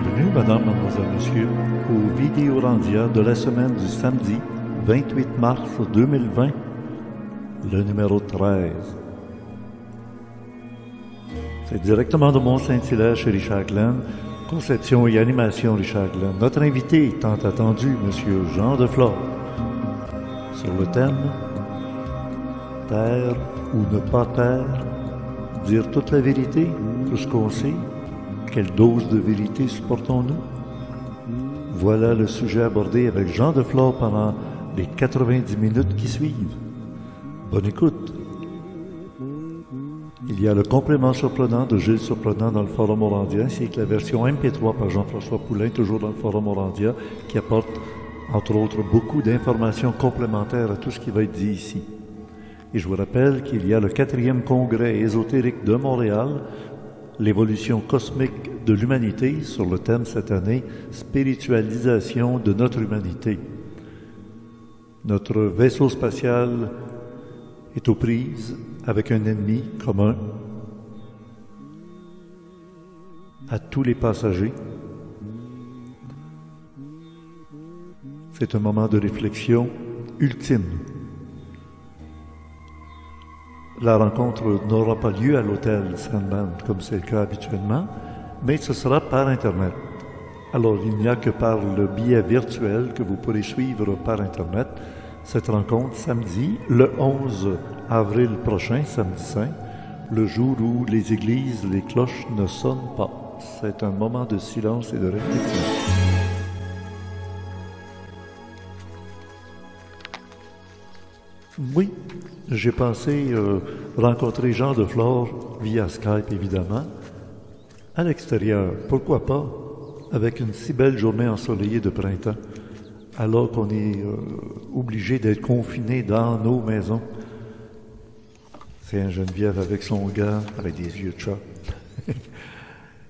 Bienvenue, madame, mademoiselle, monsieur, au Vidéorandia de la semaine du samedi 28 mars 2020, le numéro 13. C'est directement de Mont-Saint-Hilaire chez Richard Glenn, conception et animation Richard Glenn. Notre invité tant attendu, monsieur Jean Deflore, sur le thème « Taire ou ne pas taire, dire toute la vérité, tout ce qu'on sait. Quelle dose de vérité supportons-nous? » Voilà le sujet abordé avec Jean Deflore pendant les 90 minutes qui suivent. Bonne écoute. Il y a le complément surprenant de Gilles Surprenant dans le Forum Orandia, ainsi que la version MP3 par Jean-François Poulain, toujours dans le Forum Orandia, qui apporte, entre autres, beaucoup d'informations complémentaires à tout ce qui va être dit ici. Et je vous rappelle qu'il y a le 4e congrès ésotérique de Montréal, l'évolution cosmique de l'humanité, sur le thème cette année, spiritualisation de notre humanité. Notre vaisseau spatial est aux prises avec un ennemi commun à tous les passagers. C'est un moment de réflexion ultime. La rencontre n'aura pas lieu à l'hôtel Sandman, comme c'est le cas habituellement, mais ce sera par Internet. Alors, il n'y a que par le biais virtuel que vous pourrez suivre par Internet cette rencontre samedi, le 11 avril prochain, samedi saint, le jour où les églises, les cloches ne sonnent pas. C'est un moment de silence et de réflexion. Oui, j'ai pensé rencontrer Jean Deflore via Skype, évidemment, à l'extérieur. Pourquoi pas, avec une si belle journée ensoleillée de printemps, alors qu'on est obligé d'être confiné dans nos maisons. C'est Geneviève avec son gars, avec des yeux de chat,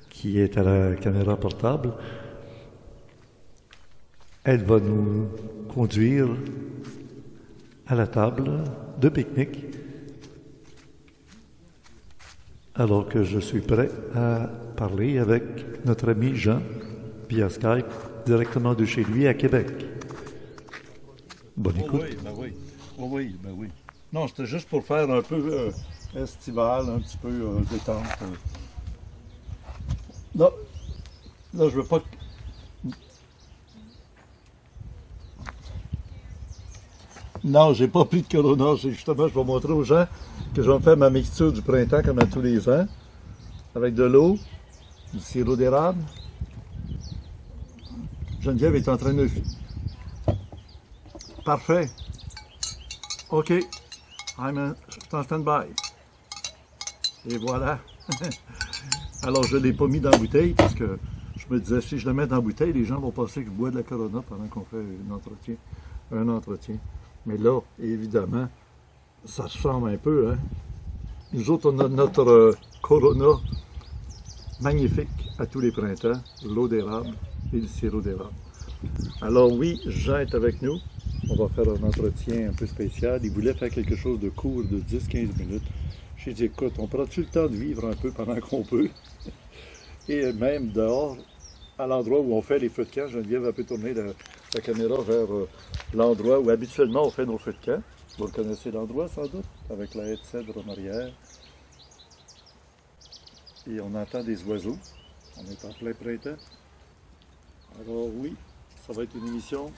qui est à la caméra portable. Elle va nous conduire à la table de pique-nique, alors que je suis prêt à parler avec notre ami Jean via Skype, directement de chez lui à Québec. Bonne écoute. Oui. Non, c'était juste pour faire un peu estival, un petit peu détente. Là, je veux pas... Non, j'ai pas pris de Corona. Justement, je vais montrer aux gens que je vais me faire ma mixture du printemps comme à tous les ans. Avec de l'eau, du sirop d'érable. Geneviève est en train de... Parfait. OK. Je suis en stand-by. Et voilà. Alors, je ne l'ai pas mis dans la bouteille parce que je me disais, si je le mets dans la bouteille, les gens vont penser que je bois de la Corona pendant qu'on fait un entretien. Mais là, évidemment, ça ressemble un peu, hein. Nous autres, on a notre Corona magnifique à tous les printemps, l'eau d'érable et le sirop d'érable. Alors oui, Jean est avec nous. On va faire un entretien un peu spécial. Il voulait faire quelque chose de court, de 10-15 minutes. J'ai dit, écoute, on prend-tu le temps de vivre un peu pendant qu'on peut? Et même dehors, à l'endroit où on fait les feux de camp, Geneviève a pu tourner la caméra vers l'endroit où habituellement on fait nos feux de camp. Vous reconnaissez l'endroit sans doute, avec la haie de cèdre en arrière. Et on entend des oiseaux. On est en plein printemps. Alors oui, ça va être une émission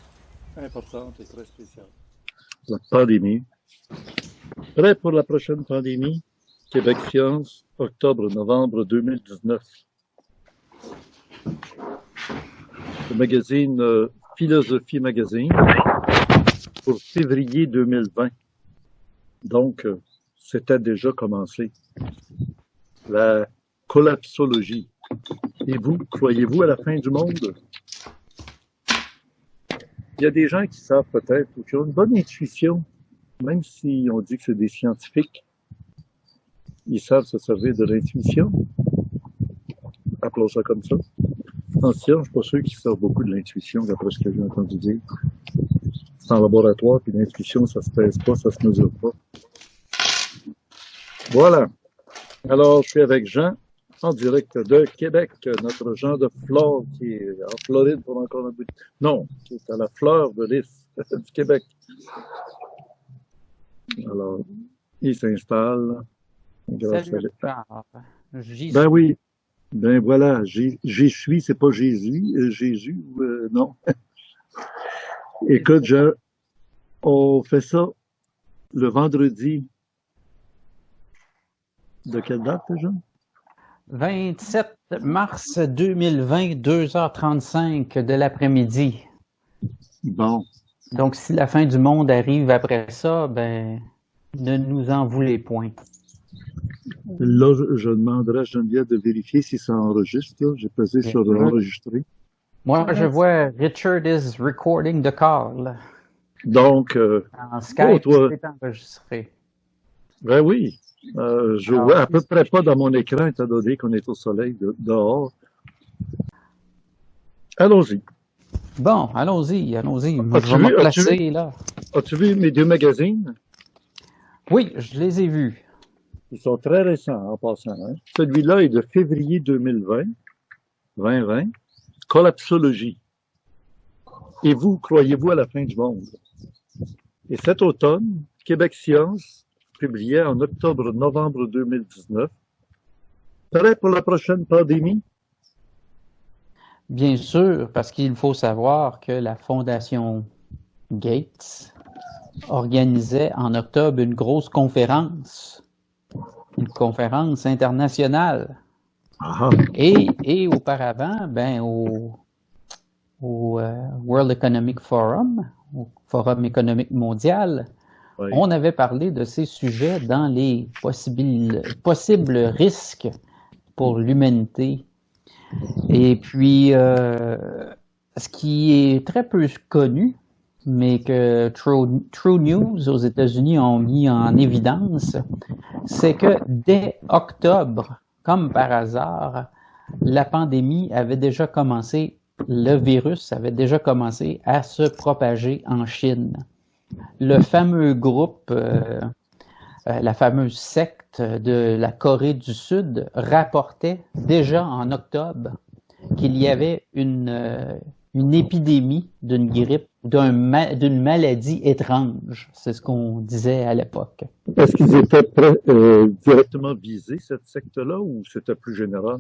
importante et très spéciale. La pandémie. Prêt pour la prochaine pandémie? Québec Science, octobre-novembre 2019. Le magazine Philosophie Magazine pour février 2020. Donc, c'était déjà commencé. La collapsologie. Et vous, croyez-vous à la fin du monde? Il y a des gens qui savent peut-être, ou qui ont une bonne intuition, même si on dit que c'est des scientifiques, ils savent se servir de l'intuition. Appelons ça comme ça. En science, je ne suis pas sûr qu'ils savent beaucoup de l'intuition, d'après ce que j'ai entendu dire. C'est en laboratoire, puis l'intuition, ça se pèse pas, ça se mesure pas. Voilà. Alors, je suis avec Jean. En direct de Québec, notre Jean de Flore qui est en Floride pour encore un bout de... Non, qui est à la fleur de lys du Québec. Alors, il s'installe. Grâce Salut, à... J'y Ben suis. oui, ben voilà, j'y suis, c'est pas Jésus, Jésus, non. Écoute, on fait ça le vendredi. De quelle date déjà? 27 mars 2020, 2h35 de l'après-midi. Bon. Donc, si la fin du monde arrive après ça, ben, ne nous en voulez point. Là, je demanderai à Geneviève de vérifier si ça enregistre. Là. J'ai pesé Bien sur sûr. enregistrer. Moi, je vois Richard is recording the call. Donc, En Skype, toi, c'est enregistré. ben oui, je Alors, vois à peu près pas dans mon écran, étant donné qu'on est au soleil dehors. Allons-y. Bon, allons-y. Moi, je As-tu vais me vu- as-tu placer là. As-tu vu mes deux magazines? Oui, je les ai vus. Ils sont très récents en passant. Hein? Celui-là est de février 2020, Collapsologie. Et vous, croyez-vous à la fin du monde? Et cet automne, Québec Science publiait en octobre-novembre 2019, prêt pour la prochaine pandémie? Bien sûr, parce qu'il faut savoir que la Fondation Gates organisait en octobre une grosse conférence, une conférence internationale. Ah, Et auparavant, ben, au World Economic Forum, au Forum économique mondial, oui. on avait parlé de ces sujets dans les possibles risques pour l'humanité. Et puis, ce qui est très peu connu, mais que True News aux États-Unis ont mis en évidence, c'est que dès octobre, comme par hasard, la pandémie avait déjà commencé, le virus avait déjà commencé à se propager en Chine. Le fameux groupe, la fameuse secte de la Corée du Sud rapportait déjà en octobre qu'il y avait une épidémie d'une grippe, d'une maladie étrange. C'est ce qu'on disait à l'époque. Est-ce qu'ils étaient directement visés, cette secte-là, ou c'était plus général?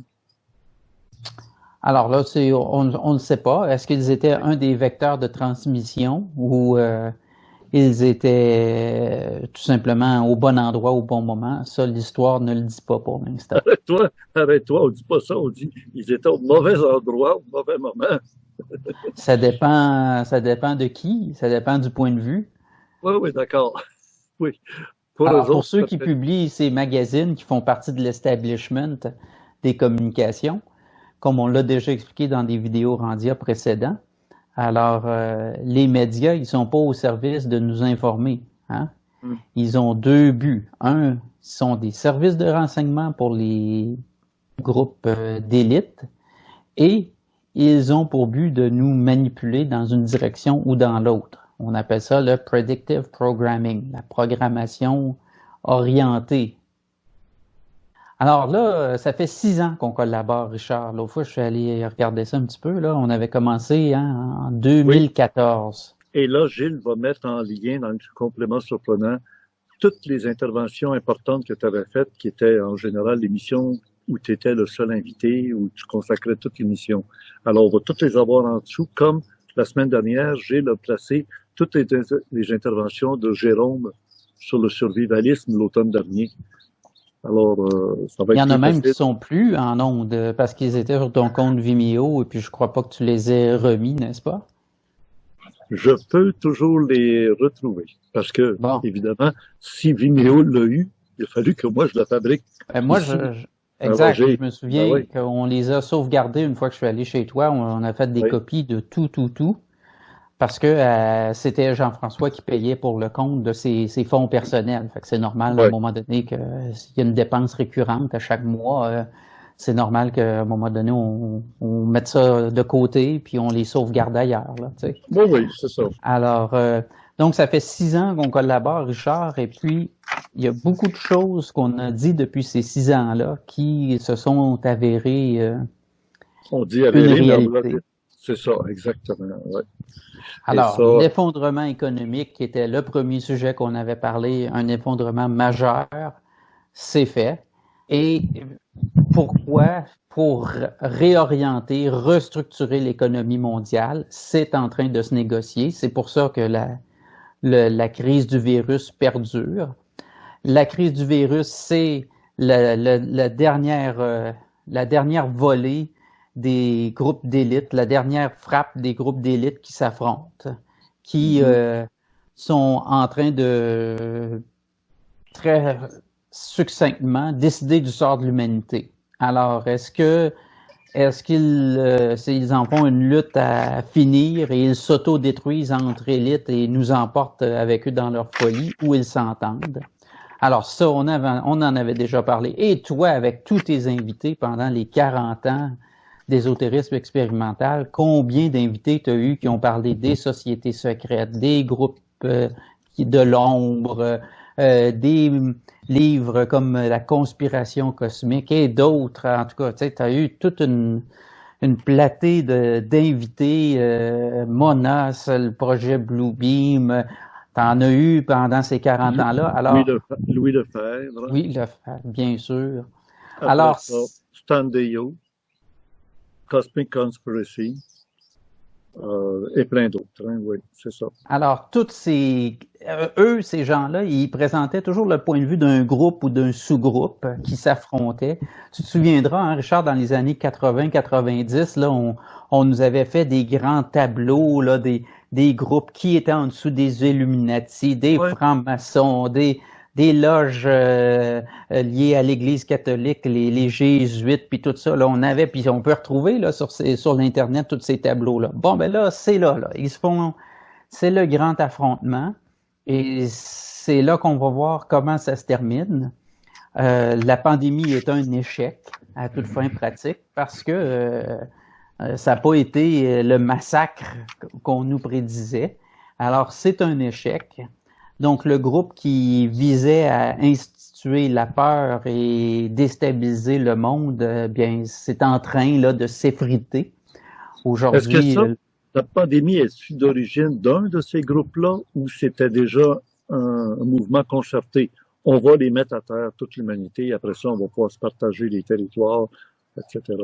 Alors là, on ne sait pas. Est-ce qu'ils étaient un des vecteurs de transmission ou ils étaient tout simplement au bon endroit au bon moment? Ça, l'histoire ne le dit pas pour l'instant. Arrête-toi, on dit pas ça, on dit ils étaient au mauvais endroit, au mauvais moment. Ça dépend de qui, ça dépend du point de vue. Oui, d'accord. Oui. Pour ceux qui publient ces magazines qui font partie de l'establishment des communications, comme on l'a déjà expliqué dans des vidéos Randia précédents, alors les médias, ils sont pas au service de nous informer. Hein? Ils ont deux buts. Un, sont des services de renseignement pour les groupes d'élite et ils ont pour but de nous manipuler dans une direction ou dans l'autre. On appelle ça le predictive programming, la programmation orientée. Alors là, ça fait 6 ans qu'on collabore, Richard. L'autre fois, je suis allé regarder ça un petit peu. Là, on avait commencé en 2014. Oui. Et là, Gilles va mettre en lien dans le complément surprenant toutes les interventions importantes que tu avais faites, qui étaient en général l'émission où tu étais le seul invité, où tu consacrais toute l'émission. Alors, on va toutes les avoir en dessous, comme la semaine dernière, Gilles a placé toutes les interventions de Jérôme sur le survivalisme l'automne dernier. Alors, ça va être. Il y en a même qui sont plus en ondes parce qu'ils étaient sur ton compte Vimeo et puis je crois pas que tu les aies remis, n'est-ce pas? Je peux toujours les retrouver parce que, évidemment, si Vimeo l'a eu, il a fallu que moi je la fabrique. Moi, exact. Je me souviens qu'on les a sauvegardés une fois que je suis allé chez toi. On a fait des copies de tout. Parce que c'était Jean-François qui payait pour le compte de ses fonds personnels. Fait que c'est normal à un moment donné qu'il y a une dépense récurrente à chaque mois. C'est normal qu'à un moment donné, on mette ça de côté puis on les sauvegarde ailleurs. Là, tu sais. Oui, c'est ça. Alors, donc ça fait 6 ans qu'on collabore, Richard, et puis il y a beaucoup de choses qu'on a dit depuis ces 6 ans-là qui se sont avérées On dit une avéré, mais réalité. c'est ça, exactement. Ouais. Et Alors, ça, l'effondrement économique, qui était le premier sujet qu'on avait parlé, un effondrement majeur, c'est fait. Et pourquoi? Pour réorienter, restructurer l'économie mondiale, c'est en train de se négocier. C'est pour ça que la crise du virus perdure. La crise du virus, c'est la dernière volée des groupes d'élite, la dernière frappe des groupes d'élite qui s'affrontent, qui mhm. sont en train de très succinctement décider du sort de l'humanité. Alors, est-ce qu'ils en font une lutte à finir et ils s'auto-détruisent entre élites et nous emportent avec eux dans leur folie, ou ils s'entendent? Alors ça, on en avait déjà parlé. Et toi, avec tous tes invités pendant les 40 ans d'ésotérisme expérimental, combien d'invités tu as eu qui ont parlé des sociétés secrètes, des groupes de l'ombre, des livres comme La conspiration cosmique et d'autres. En tout cas, tu as eu toute une platée d'invités, Monas, le projet Bluebeam. T'en as eu pendant ces 40 ans-là. Alors, Louis Lefebvre. oui, bien sûr. Après Alors, ça, Stan Deyo, Cosmic Conspiracy, et plein d'autres. Hein, oui, c'est ça. alors, ces gens-là, ils présentaient toujours le point de vue d'un groupe ou d'un sous-groupe qui s'affrontait. Tu te souviendras, hein, Richard, dans les années 80-90, là, on nous avait fait des grands tableaux, là, des groupes qui étaient en dessous des Illuminati, des Ouais. francs-maçons, des loges liées à l'Église catholique, les jésuites, puis tout ça. Là, puis on peut retrouver là sur l'internet tous ces tableaux-là. Bon, ben là, là. C'est le grand affrontement, et c'est là qu'on va voir comment ça se termine. La pandémie est un échec à toute fin pratique parce que ça n'a pas été le massacre qu'on nous prédisait. Alors, c'est un échec. Donc, le groupe qui visait à instituer la peur et déstabiliser le monde, bien, c'est en train là de s'effriter. Est-ce que Aujourd'hui, la pandémie est d'origine d'un de ces groupes-là ou c'était déjà un mouvement concerté? On va les mettre à terre, toute l'humanité, après ça, on va pouvoir se partager les territoires, etc.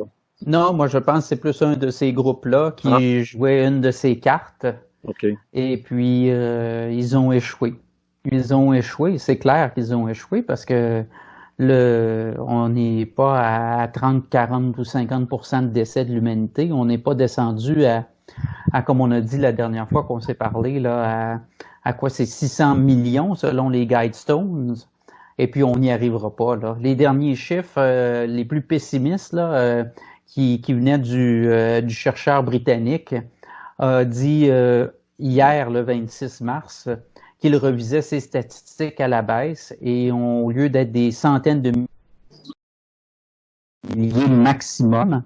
non, moi je pense que c'est plus un de ces groupes-là Ah, qui jouait une de ces cartes, OK. et puis ils ont échoué. Ils ont échoué, c'est clair qu'ils ont échoué parce que on n'est pas à 30, 40 ou 50% de décès de l'humanité. On n'est pas descendu comme on a dit la dernière fois qu'on s'est parlé, là, à quoi c'est 600 millions selon les Guidestones. Et puis on n'y arrivera pas, là. Les derniers chiffres, les plus pessimistes, là, qui venaient du chercheur britannique, a dit hier, le 26 mars, qu'il revisait ses statistiques à la baisse, et au lieu d'être des centaines de milliers maximum,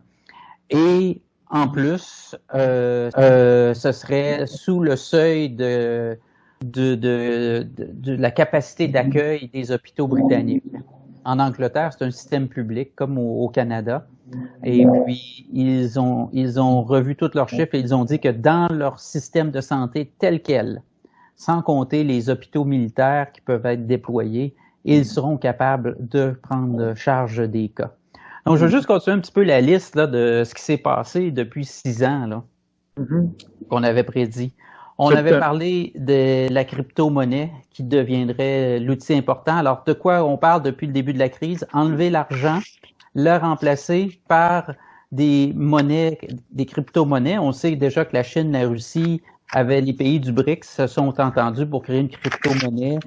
et en plus, ce serait sous le seuil de la capacité d'accueil des hôpitaux britanniques. En Angleterre, c'est un système public comme au Canada. Et puis, ils ont revu tous leurs chiffres et ils ont dit que dans leur système de santé tel quel, sans compter les hôpitaux militaires qui peuvent être déployés, ils seront capables de prendre charge des cas. Donc, je veux juste continuer un petit peu la liste là, de ce qui s'est passé depuis 6 ans là, qu'on avait prédit. On avait parlé de la crypto-monnaie qui deviendrait l'outil important. Alors, de quoi on parle depuis le début de la crise? Enlever l'argent, le remplacer par des monnaies, des crypto-monnaies. On sait déjà que la Chine, la Russie, les pays du BRICS se sont entendus pour créer une crypto-monnaie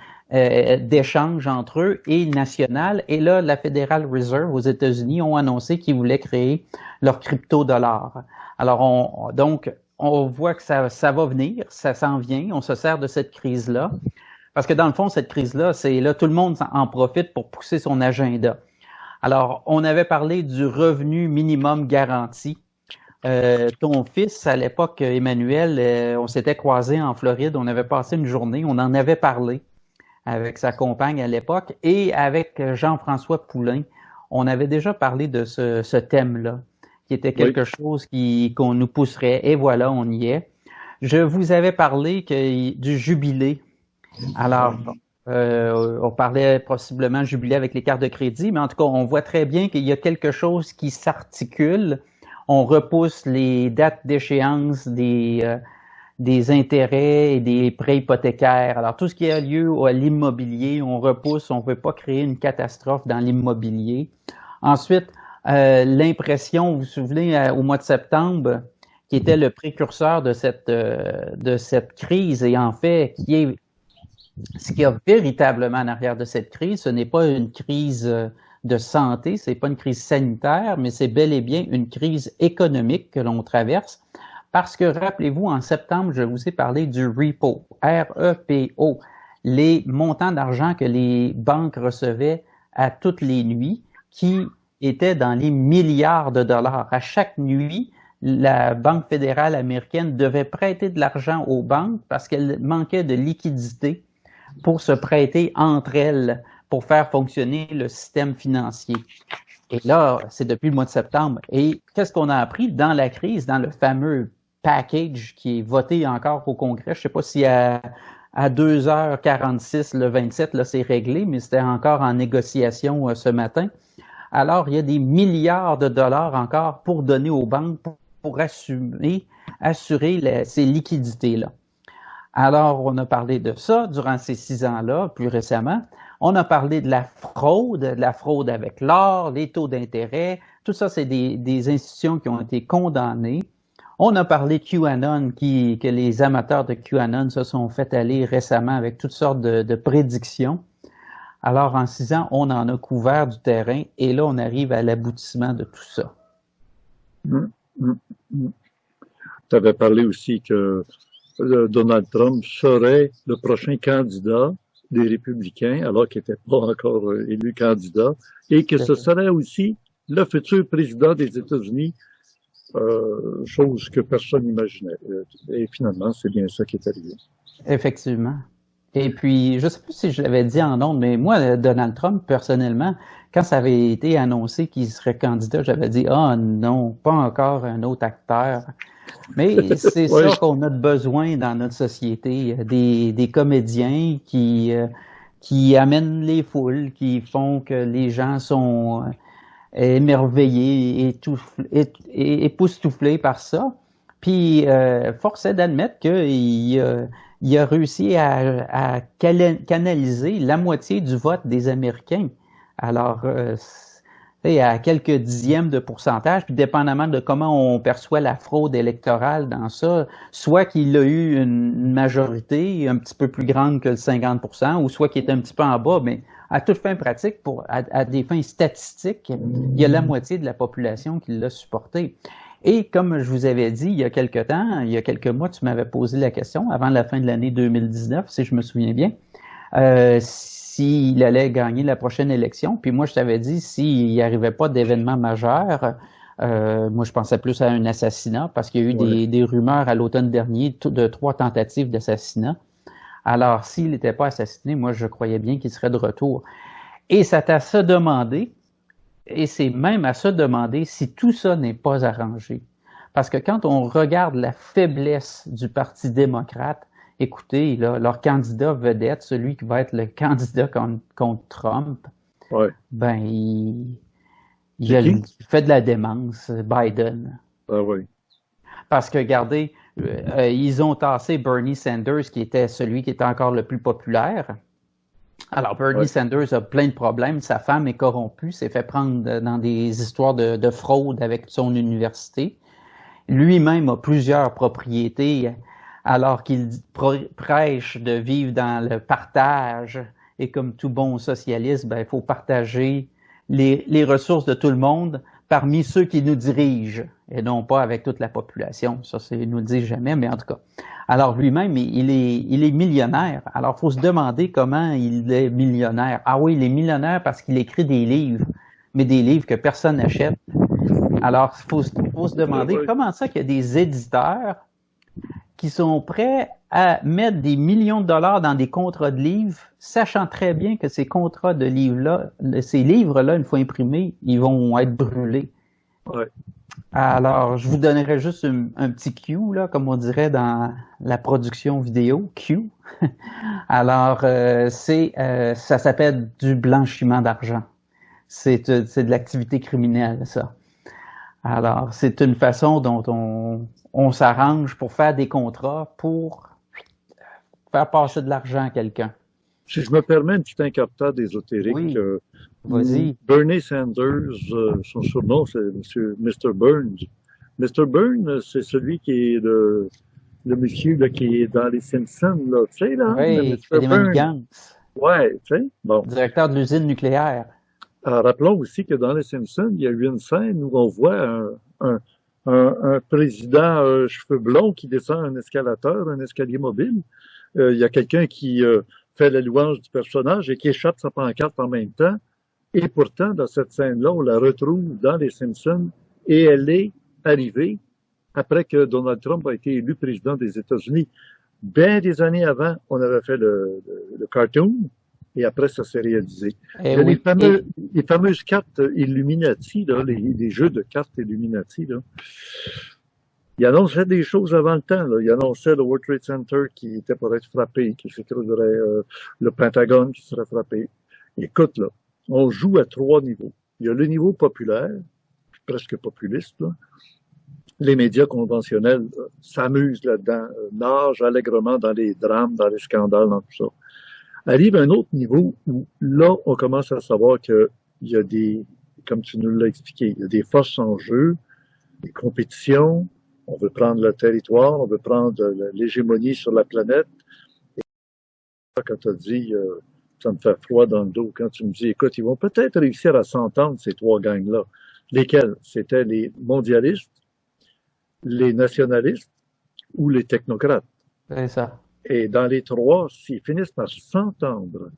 d'échange entre eux et nationale. Et là, la Federal Reserve aux États-Unis ont annoncé qu'ils voulaient créer leur crypto-dollar. Alors, donc, on voit que ça va venir, ça s'en vient, on se sert de cette crise-là. Parce que dans le fond, cette crise-là, c'est là, tout le monde en profite pour pousser son agenda. Alors, on avait parlé du revenu minimum garanti. Ton fils, à l'époque, Emmanuel, on s'était croisés en Floride, on avait passé une journée, on en avait parlé avec sa compagne à l'époque, et avec Jean-François Poulain. On avait déjà parlé de ce thème-là, qui était quelque chose qu'on nous pousserait, et voilà, on y est. Je vous avais parlé du jubilé. Alors, on parlait possiblement jubilé avec les cartes de crédit, mais en tout cas, on voit très bien qu'il y a quelque chose qui s'articule. On repousse les dates d'échéance des intérêts et des prêts hypothécaires. Alors, tout ce qui a lieu à l'immobilier, on repousse, on ne veut pas créer une catastrophe dans l'immobilier. Ensuite, l'impression, vous vous souvenez, au mois de septembre, qui était le précurseur de cette crise, et en fait, ce qui a véritablement en arrière de cette crise, ce n'est pas une crise de santé, c'est pas une crise sanitaire, mais c'est bel et bien une crise économique que l'on traverse. Parce que, rappelez-vous, en septembre, je vous ai parlé du repo, R-E-P-O, les montants d'argent que les banques recevaient à toutes les nuits, qui étaient dans les milliards de dollars. À chaque nuit, la Banque fédérale américaine devait prêter de l'argent aux banques parce qu'elle manquait de liquidité pour se prêter entre elles, pour faire fonctionner le système financier. Et là, c'est depuis le mois de septembre. Et qu'est-ce qu'on a appris dans la crise, dans le fameux package qui est voté encore au Congrès? Je ne sais pas si à 2h46, le 27, là, c'est réglé, mais c'était encore en négociation ce matin. Alors, il y a des milliards de dollars encore pour donner aux banques pour assurer ces liquidités-là. Alors, on a parlé de ça durant ces 6 ans-là, plus récemment. On a parlé de la fraude avec l'or, les taux d'intérêt. Tout ça, c'est des institutions qui ont été condamnées. On a parlé QAnon, que les amateurs de QAnon se sont fait aller récemment avec toutes sortes de prédictions. Alors, en 6 ans, on en a couvert du terrain et là, on arrive à l'aboutissement de tout ça. Tu avais parlé aussi que Donald Trump serait le prochain candidat des Républicains, alors qu'il n'était pas encore élu candidat, et que ce serait aussi le futur président des États-Unis, chose que personne n'imaginait. Et finalement, c'est bien ça qui est arrivé. Effectivement. Et puis, je ne sais plus si je l'avais dit en ondes, mais moi, Donald Trump, personnellement, quand ça avait été annoncé qu'il serait candidat, j'avais dit « Ah non, pas encore un autre acteur ». Mais c'est ça qu'on a besoin dans notre société, des comédiens qui amènent les foules, qui font que les gens sont émerveillés et époustouflés par ça. Puis, force est d'admettre qu'il a réussi à canaliser la moitié du vote des Américains. Alors, à quelques dixièmes de pourcentage, puis dépendamment de comment on perçoit la fraude électorale dans ça, soit qu'il a eu une majorité un petit peu plus grande que le 50%, ou soit qu'il est un petit peu en bas, mais à toute fin pratique, à des fins statistiques, il y a la moitié de la population qui l'a supporté. Et comme je vous avais dit il y a quelques mois, tu m'avais posé la question, avant la fin de l'année 2019, si je me souviens bien, s'il allait gagner la prochaine élection. Puis moi, je t'avais dit, s'il n'y arrivait pas d'événement majeur, moi, je pensais plus à un assassinat, parce qu'il y a eu des rumeurs à l'automne dernier de 3 tentatives d'assassinat. Alors, s'il n'était pas assassiné, moi, je croyais bien qu'il serait de retour. Et c'est à se demander, et c'est même à se demander si tout ça n'est pas arrangé. Parce que quand on regarde la faiblesse du Parti démocrate, écoutez, là, leur candidat vedette, celui qui va être le candidat contre Trump, ben, il fait de la démence, Biden. Ah oui. Parce que, regardez, ils ont tassé Bernie Sanders, qui était celui qui était encore le plus populaire. Alors, Bernie Sanders a plein de problèmes. Sa femme est corrompue, s'est fait prendre dans des histoires de fraude avec son université. Lui-même a plusieurs propriétés, alors qu'il prêche de vivre dans le partage. Et comme tout bon socialiste, ben, il faut partager les ressources de tout le monde parmi ceux qui nous dirigent, et non pas avec toute la population. Ça, il nous le dit jamais, mais en tout cas. Alors, lui-même, il est millionnaire. Alors, il faut se demander comment il est millionnaire. Ah oui, il est millionnaire parce qu'il écrit des livres, mais des livres que personne n'achète. Alors, il faut se demander comment ça qu'il y a des éditeurs qui sont prêts à mettre des millions de dollars dans des contrats de livres, sachant très bien que ces contrats de livres-là, ces livres-là, une fois imprimés, ils vont être brûlés. Ouais. Alors, je vous donnerai juste un petit cue, là, comme on dirait dans la production vidéo, cue. Alors, ça s'appelle du blanchiment d'argent. C'est de l'activité criminelle, ça. Alors, c'est une façon dont on s'arrange pour faire des contrats pour faire passer de l'argent à quelqu'un. Si je me permets une petite incartade ésotérique, Oui, vas-y. Bernie Sanders, son surnom, c'est Mr. Burns. Mr. Burns, c'est celui qui est le monsieur là, qui est dans les Simpsons, là, tu sais, là, Oui, qui fait Mr. des Burns. manigances. Ouais, tu sais, bon. Directeur de l'usine nucléaire. Alors, rappelons aussi que dans les Simpsons, il y a eu une scène où on voit un président cheveux blonds qui descend un escalateur, un escalier mobile. Il y a quelqu'un qui fait la louange du personnage et qui échappe sa pancarte en même temps. Et pourtant, dans cette scène-là, on la retrouve dans les Simpsons et elle est arrivée après que Donald Trump a été élu président des États-Unis. Bien des années avant, on avait fait le cartoon et après, ça s'est réalisé. Eh Il y a oui. les fameuses cartes Illuminati, là, les jeux de cartes Illuminati, là. Il annonçait des choses avant le temps. Là. Il annonçait le World Trade Center qui était pour être frappé, qui s'écroulerait, le Pentagone qui serait frappé. Écoute, là, on joue à 3 niveaux. Il y a le niveau populaire, presque populiste, là. Les médias conventionnels s'amusent là-dedans, nagent allègrement dans les drames, dans les scandales, dans tout ça. Arrive un autre niveau où, là, on commence à savoir qu'il y a des, comme tu nous l'as expliqué, il y a des forces en jeu, des compétitions, on veut prendre le territoire, on veut prendre l'hégémonie sur la planète. Et quand tu as dit, ça me fait froid dans le dos, quand tu me dis, écoute, ils vont peut-être réussir à s'entendre, ces 3 gangs-là. Lesquels? C'était les mondialistes, les nationalistes ou les technocrates. C'est ça. Et dans les 3, s'ils finissent par s'entendre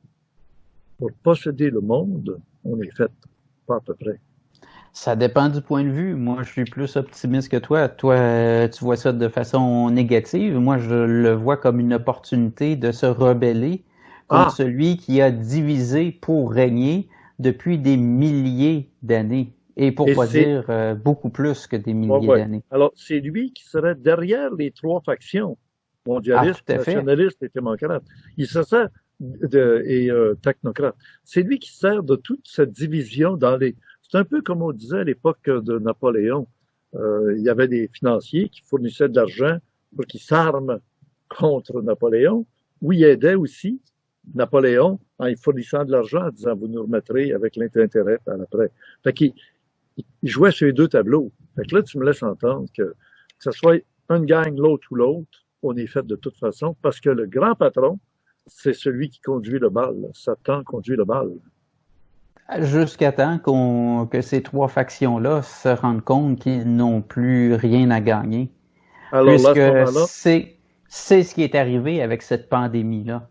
pour posséder le monde, on est fait, pas à peu près. Ça dépend du point de vue. Moi, je suis plus optimiste que toi. Toi, tu vois ça de façon négative. Moi, je le vois comme une opportunité de se rebeller contre celui qui a divisé pour régner depuis des milliers d'années. Et pour pas dire beaucoup plus que des milliers d'années. Alors, c'est lui qui serait derrière les 3 factions, mondialistes, nationalistes et démocrates. Il se sert et technocrates. C'est lui qui sert de toute cette division dans les... C'est un peu comme on disait à l'époque de Napoléon. Il y avait des financiers qui fournissaient de l'argent pour qu'ils s'arment contre Napoléon, ou ils aidaient aussi Napoléon en lui fournissant de l'argent en disant « vous nous remettrez avec l'intérêt par après ». Fait qu'il jouait sur les 2 tableaux. Fait que là, tu me laisses entendre que ce soit une gang, l'autre ou l'autre, on est fait de toute façon parce que le grand patron, c'est celui qui conduit le bal. Satan conduit le bal. Jusqu'à temps que ces 3 factions-là se rendent compte qu'ils n'ont plus rien à gagner. Alors puisque là, c'est ce qui est arrivé avec cette pandémie-là.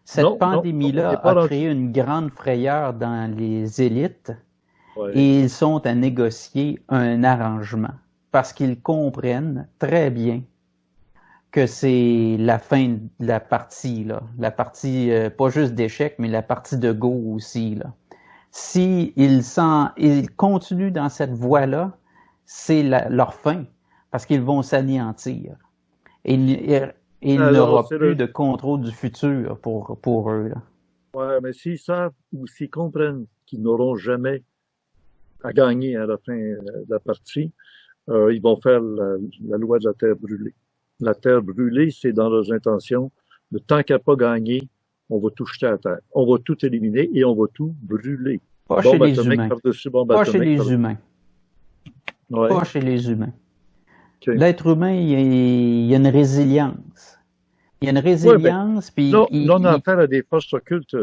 Cette pandémie-là a créé une grande frayeur dans les élites et ils sont à négocier un arrangement parce qu'ils comprennent très bien que c'est la fin de la partie, là. La partie, pas juste d'échec, mais la partie de go aussi, là. Si ils continuent dans cette voie-là, c'est leur fin, parce qu'ils vont s'anéantir. Et il n'aura plus de contrôle du futur pour eux, là. Ouais, mais s'ils savent ou s'ils comprennent qu'ils n'auront jamais à gagner à la fin de la partie, ils vont faire la loi de la terre brûlée. La terre brûlée, c'est dans leurs intentions. Le temps qu'elle n'a pas gagné, on va tout jeter à terre. On va tout éliminer et on va tout brûler. Pas chez les humains. Pas chez les humains. Ouais. Pas chez les humains. Okay. L'être humain, il y a une résilience. Il y a une résilience. Puis là, on a affaire à des forces occultes.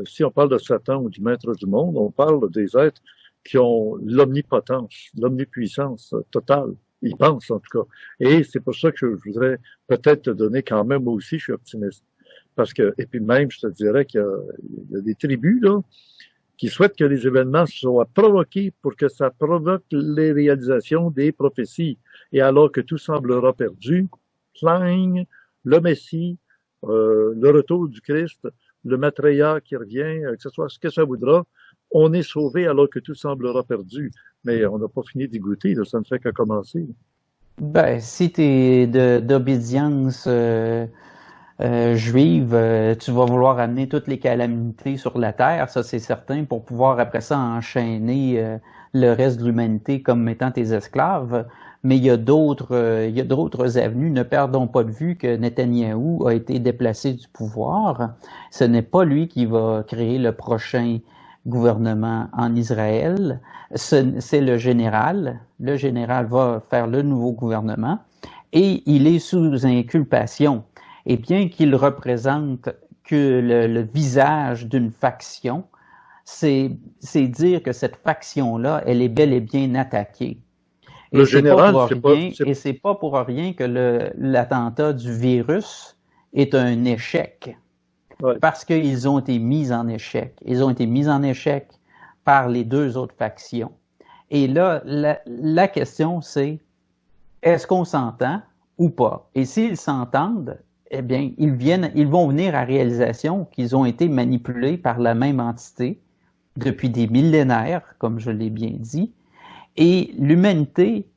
Si on parle de Satan ou du maître du monde, on parle des êtres qui ont l'omnipotence, l'omnipuissance totale. Ils pensent, en tout cas. Et c'est pour ça que je voudrais peut-être te donner quand même, moi aussi, je suis optimiste. Parce que, et puis même, je te dirais qu'il y a des tribus, là, qui souhaitent que les événements soient provoqués pour que ça provoque les réalisations des prophéties. Et alors que tout semblera perdu, clang, le Messie, le retour du Christ, le Maitreya qui revient, que ce soit ce que ça voudra, on est sauvé alors que tout semblera perdu. Mais on n'a pas fini d'y goûter, là, ça ne fait qu'à commencer. Ben, si tu es d'obédience juive, tu vas vouloir amener toutes les calamités sur la terre, ça c'est certain, pour pouvoir après ça enchaîner le reste de l'humanité comme étant tes esclaves. Mais il y a d'autres avenues. Ne perdons pas de vue que Netanyahou a été déplacé du pouvoir. Ce n'est pas lui qui va créer le prochain gouvernement en Israël. C'est le général. Le général va faire le nouveau gouvernement et il est sous inculpation. Et bien qu'il représente que le visage d'une faction, c'est dire que cette faction-là, elle est bel et bien attaquée. Et Le général, et c'est pas pour rien que l'attentat du virus est un échec. Ouais. Parce qu'ils ont été mis en échec. Ils ont été mis en échec par les deux autres factions. Et là, la question, c'est est-ce qu'on s'entend ou pas? Et s'ils s'entendent, eh bien, ils vont venir à réalisation qu'ils ont été manipulés par la même entité depuis des millénaires, comme je l'ai bien dit. Et l'humanité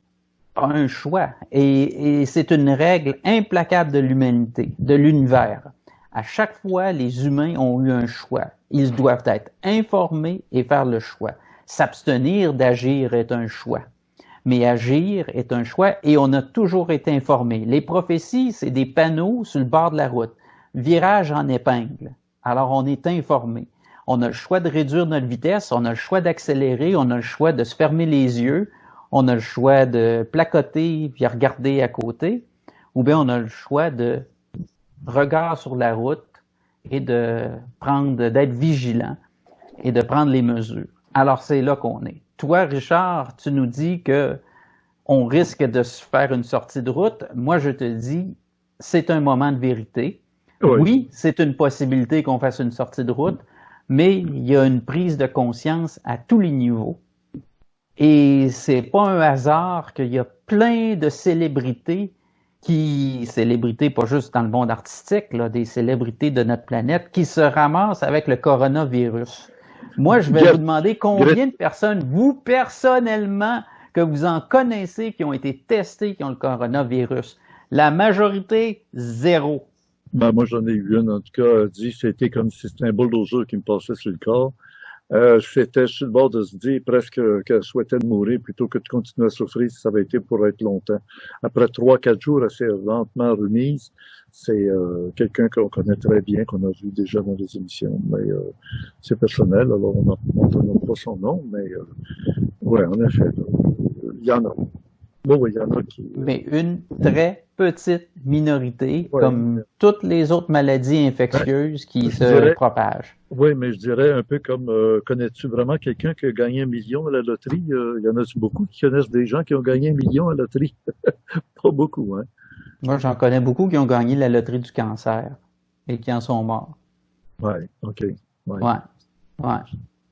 a un choix. Et c'est une règle implacable de l'humanité, de l'univers. À chaque fois, les humains ont eu un choix. Ils doivent être informés et faire le choix. S'abstenir d'agir est un choix. Mais agir est un choix et on a toujours été informés. Les prophéties, c'est des panneaux sur le bord de la route. Virage en épingle. Alors on est informé. On a le choix de réduire notre vitesse, on a le choix d'accélérer, on a le choix de se fermer les yeux, on a le choix de placoter puis regarder à côté, ou bien on a le choix de regard sur la route et d'être vigilant et de prendre les mesures. Alors c'est là qu'on est. Toi, Richard, tu nous dis que on risque de se faire une sortie de route. Moi, je te dis, c'est un moment de vérité. Oui, c'est une possibilité qu'on fasse une sortie de route, mais il y a une prise de conscience à tous les niveaux. Et c'est pas un hasard qu'il y a plein de célébrités pas juste dans le monde artistique, là, des célébrités de notre planète, qui se ramassent avec le coronavirus. Moi, je vais vous demander combien de personnes, vous, personnellement, que vous en connaissez, qui ont été testés, qui ont le coronavirus. La majorité, zéro. Ben, moi, j'en ai eu une, en tout cas, elle dit, c'était comme si c'était un bulldozer qui me passait sur le corps. J'étais sur le bord de se dire presque qu'elle souhaitait mourir plutôt que de continuer à souffrir si ça avait été pour être longtemps. Après 3-4 jours, elle s'est lentement remise. C'est quelqu'un qu'on connaît très bien, qu'on a vu déjà dans les émissions, mais c'est personnel, alors on n'en pas son nom, mais ouais, en effet, il y en a. Bon, oui, il y en a qui... Mais une très petite minorité, comme toutes les autres maladies infectieuses qui se propagent. Oui, mais je dirais un peu comme, connais-tu vraiment quelqu'un qui a gagné 1 million à la loterie? Il y en a beaucoup qui connaissent des gens qui ont gagné 1 million à la loterie? Pas beaucoup, hein? Moi, j'en connais beaucoup qui ont gagné la loterie du cancer et qui en sont morts. Ouais, OK. Ouais.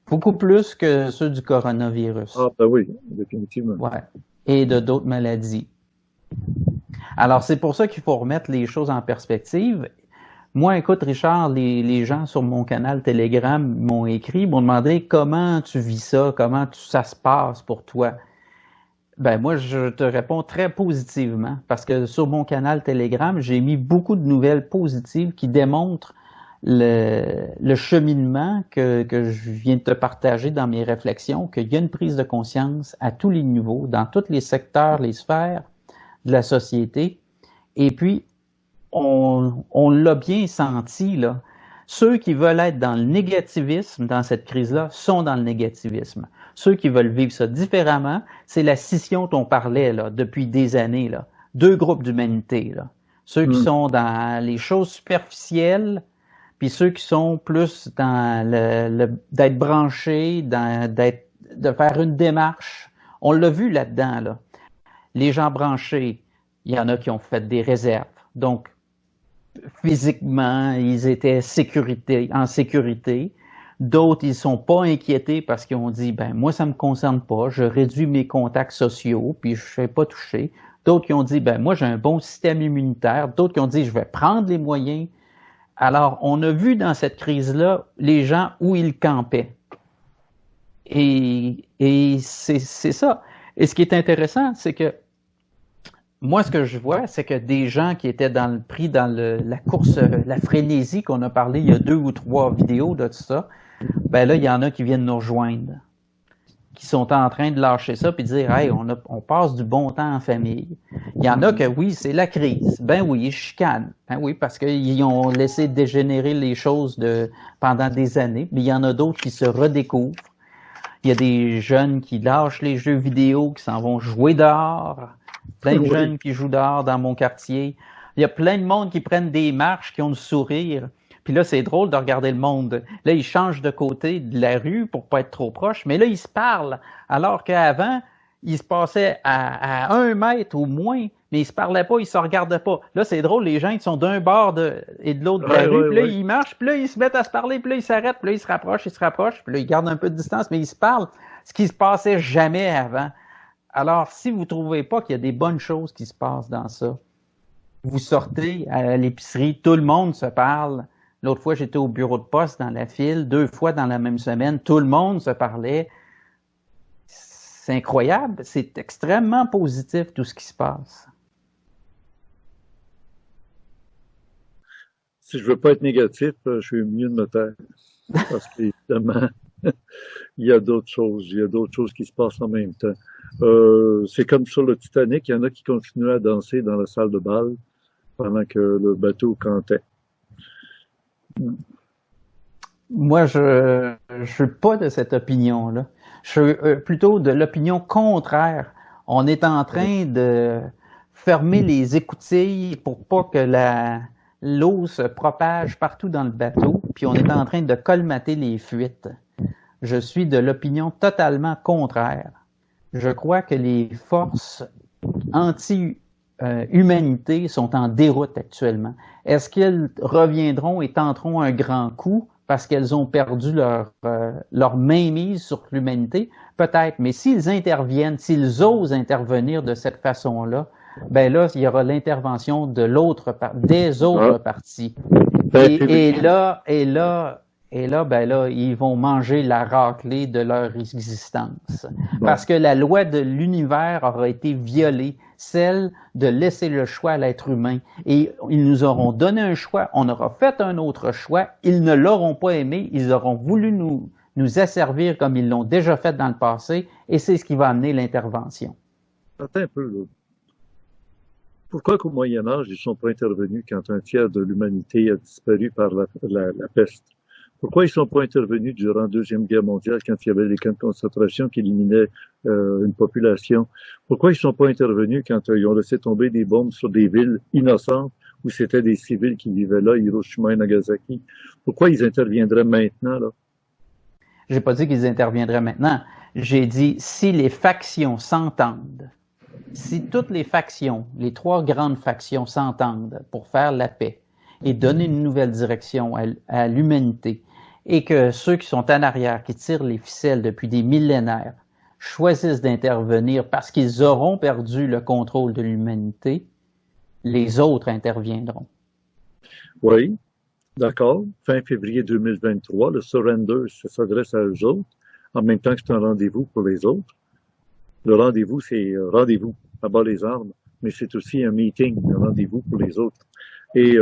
Beaucoup plus que ceux du coronavirus. Ah, ben oui, définitivement. Ouais. Et de d'autres maladies. Alors, c'est pour ça qu'il faut remettre les choses en perspective. Moi, écoute, Richard, les gens sur mon canal Telegram m'ont écrit, m'ont demandé comment tu vis ça, ça se passe pour toi. Ben, moi, je te réponds très positivement parce que sur mon canal Telegram, j'ai mis beaucoup de nouvelles positives qui démontrent le cheminement que je viens de te partager dans mes réflexions, qu'il y a une prise de conscience à tous les niveaux, dans tous les secteurs, les sphères de la société. Et puis, on l'a bien senti, là. Ceux qui veulent être dans le négativisme dans cette crise-là sont dans le négativisme. Ceux qui veulent vivre ça différemment, c'est la scission dont on parlait là, depuis des années. Là. 2 groupes d'humanité. Là. Ceux qui sont dans les choses superficielles, puis ceux qui sont plus dans d'être branchés, de faire une démarche. On l'a vu là-dedans. Là. Les gens branchés, il y en a qui ont fait des réserves. Donc, physiquement, ils étaient en sécurité. D'autres, ils sont pas inquiétés parce qu'ils ont dit, ben moi, ça me concerne pas. Je réduis mes contacts sociaux, puis je ne fais pas toucher. d'autres qui ont dit, ben moi j'ai un bon système immunitaire, d'autres qui ont dit, je vais prendre les moyens. Alors, on a vu dans cette crise-là les gens où ils campaient. Et c'est ça. Et ce qui est intéressant, c'est que moi, ce que je vois, c'est que des gens qui étaient pris dans la course, la frénésie qu'on a parlé il y a 2 ou 3 vidéos de tout ça, ben là, il y en a qui viennent nous rejoindre, qui sont en train de lâcher ça puis de dire, hey, on passe du bon temps en famille. Il y en a que oui, c'est la crise. Ben oui, ils chicanent. Ben oui, parce qu'ils ont laissé dégénérer les choses pendant des années. Mais il y en a d'autres qui se redécouvrent. Il y a des jeunes qui lâchent les jeux vidéo, qui s'en vont jouer dehors. Plein de jeunes qui jouent dehors dans mon quartier. Il y a plein de monde qui prennent des marches, qui ont le sourire. Puis là, c'est drôle de regarder le monde. Là, ils changent de côté de la rue pour pas être trop proches, mais là, ils se parlent. Alors qu'avant, ils se passaient à 1 mètre ou moins, mais ils se parlaient pas, ils se regardaient pas. Là, c'est drôle, les gens, ils sont d'un bord et de l'autre de la rue, puis là, ils marchent, puis là, ils se mettent à se parler, puis là, ils s'arrêtent, puis là, ils se rapprochent, puis là, ils gardent un peu de distance, mais ils se parlent. Ce qui se passait jamais avant. Alors, si vous trouvez pas qu'il y a des bonnes choses qui se passent dans ça, vous sortez à l'épicerie, tout le monde se parle. L'autre fois, j'étais au bureau de poste dans la file, 2 fois dans la même semaine, tout le monde se parlait. C'est incroyable, c'est extrêmement positif tout ce qui se passe. Si je veux pas être négatif, je suis mieux de me taire. Parce qu'évidemment, il y a d'autres choses. Il y a d'autres choses qui se passent en même temps. C'est comme sur le Titanic, il y en a qui continuaient à danser dans la salle de bal pendant que le bateau cantait. Moi, je suis pas de cette opinion-là. Je suis plutôt de l'opinion contraire. On est en train de fermer les écoutilles pour pas que l'eau se propage partout dans le bateau, puis on est en train de colmater les fuites. Je suis de l'opinion totalement contraire. Je crois que les forces anti-humanité sont en déroute actuellement. Est-ce qu'elles reviendront et tenteront un grand coup parce qu'elles ont perdu leur mainmise sur l'humanité? Peut-être, mais s'ils interviennent, s'ils osent intervenir de cette façon-là, ben là, il y aura l'intervention des autres parties. Et là, ben là, ils vont manger la raclée de leur existence. Parce que la loi de l'univers aura été violée, celle de laisser le choix à l'être humain. Et ils nous auront donné un choix, on aura fait un autre choix, ils ne l'auront pas aimé, ils auront voulu nous asservir comme ils l'ont déjà fait dans le passé, et c'est ce qui va amener l'intervention. Attends un peu, là. Pourquoi qu'au Moyen-Âge, ils ne sont pas intervenus quand un tiers de l'humanité a disparu par la peste? Pourquoi ils ne sont pas intervenus durant la Deuxième Guerre mondiale quand il y avait des camps de concentration qui éliminaient une population? Pourquoi ils ne sont pas intervenus quand ils ont laissé tomber des bombes sur des villes innocentes où c'était des civils qui vivaient là, Hiroshima et Nagasaki? Pourquoi ils interviendraient maintenant, là? J'ai pas dit qu'ils interviendraient maintenant. J'ai dit si les factions s'entendent, si toutes les factions, les 3 grandes factions s'entendent pour faire la paix et donner une nouvelle direction à l'humanité, et que ceux qui sont en arrière, qui tirent les ficelles depuis des millénaires, choisissent d'intervenir parce qu'ils auront perdu le contrôle de l'humanité, les autres interviendront. Oui, d'accord. Fin février 2023, le surrender, ça s'adresse à eux autres, en même temps que c'est un rendez-vous pour les autres. Le rendez-vous, c'est rendez-vous, à bas les armes, mais c'est aussi un meeting, un rendez-vous pour les autres. Et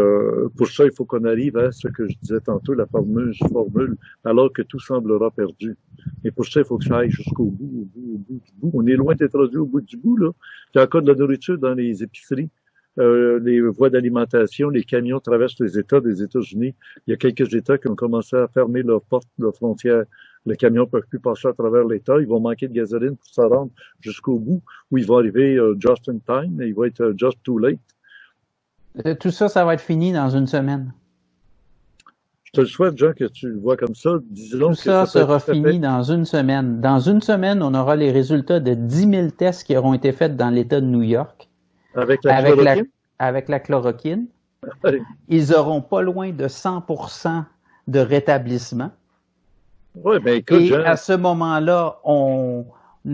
pour ça, il faut qu'on arrive à ce que je disais tantôt, la fameuse formule, alors que tout semblera perdu. Et pour ça, il faut que ça aille jusqu'au bout, au bout du bout. On est loin d'être rendu au bout du bout, là. Il y a encore de la nourriture dans les épiceries. Les voies d'alimentation, les camions traversent les États des États-Unis. Il y a quelques États qui ont commencé à fermer leurs portes, leurs frontières. Les camions ne peuvent plus passer à travers l'État. Ils vont manquer de gasoline pour se rendre jusqu'au bout, où ils vont arriver just in time, et ils vont être just too late. Tout ça, ça va être fini dans une semaine. Je te le souhaite, Jean, que tu le vois comme ça. Disons tout que ça sera fini dans une semaine. Dans une semaine, on aura les résultats de 10 000 tests qui auront été faits dans l'État de New York. Avec la chloroquine. Ils auront pas loin de 100% de rétablissement. Ouais, ben écoute, et Jean, à ce moment-là, on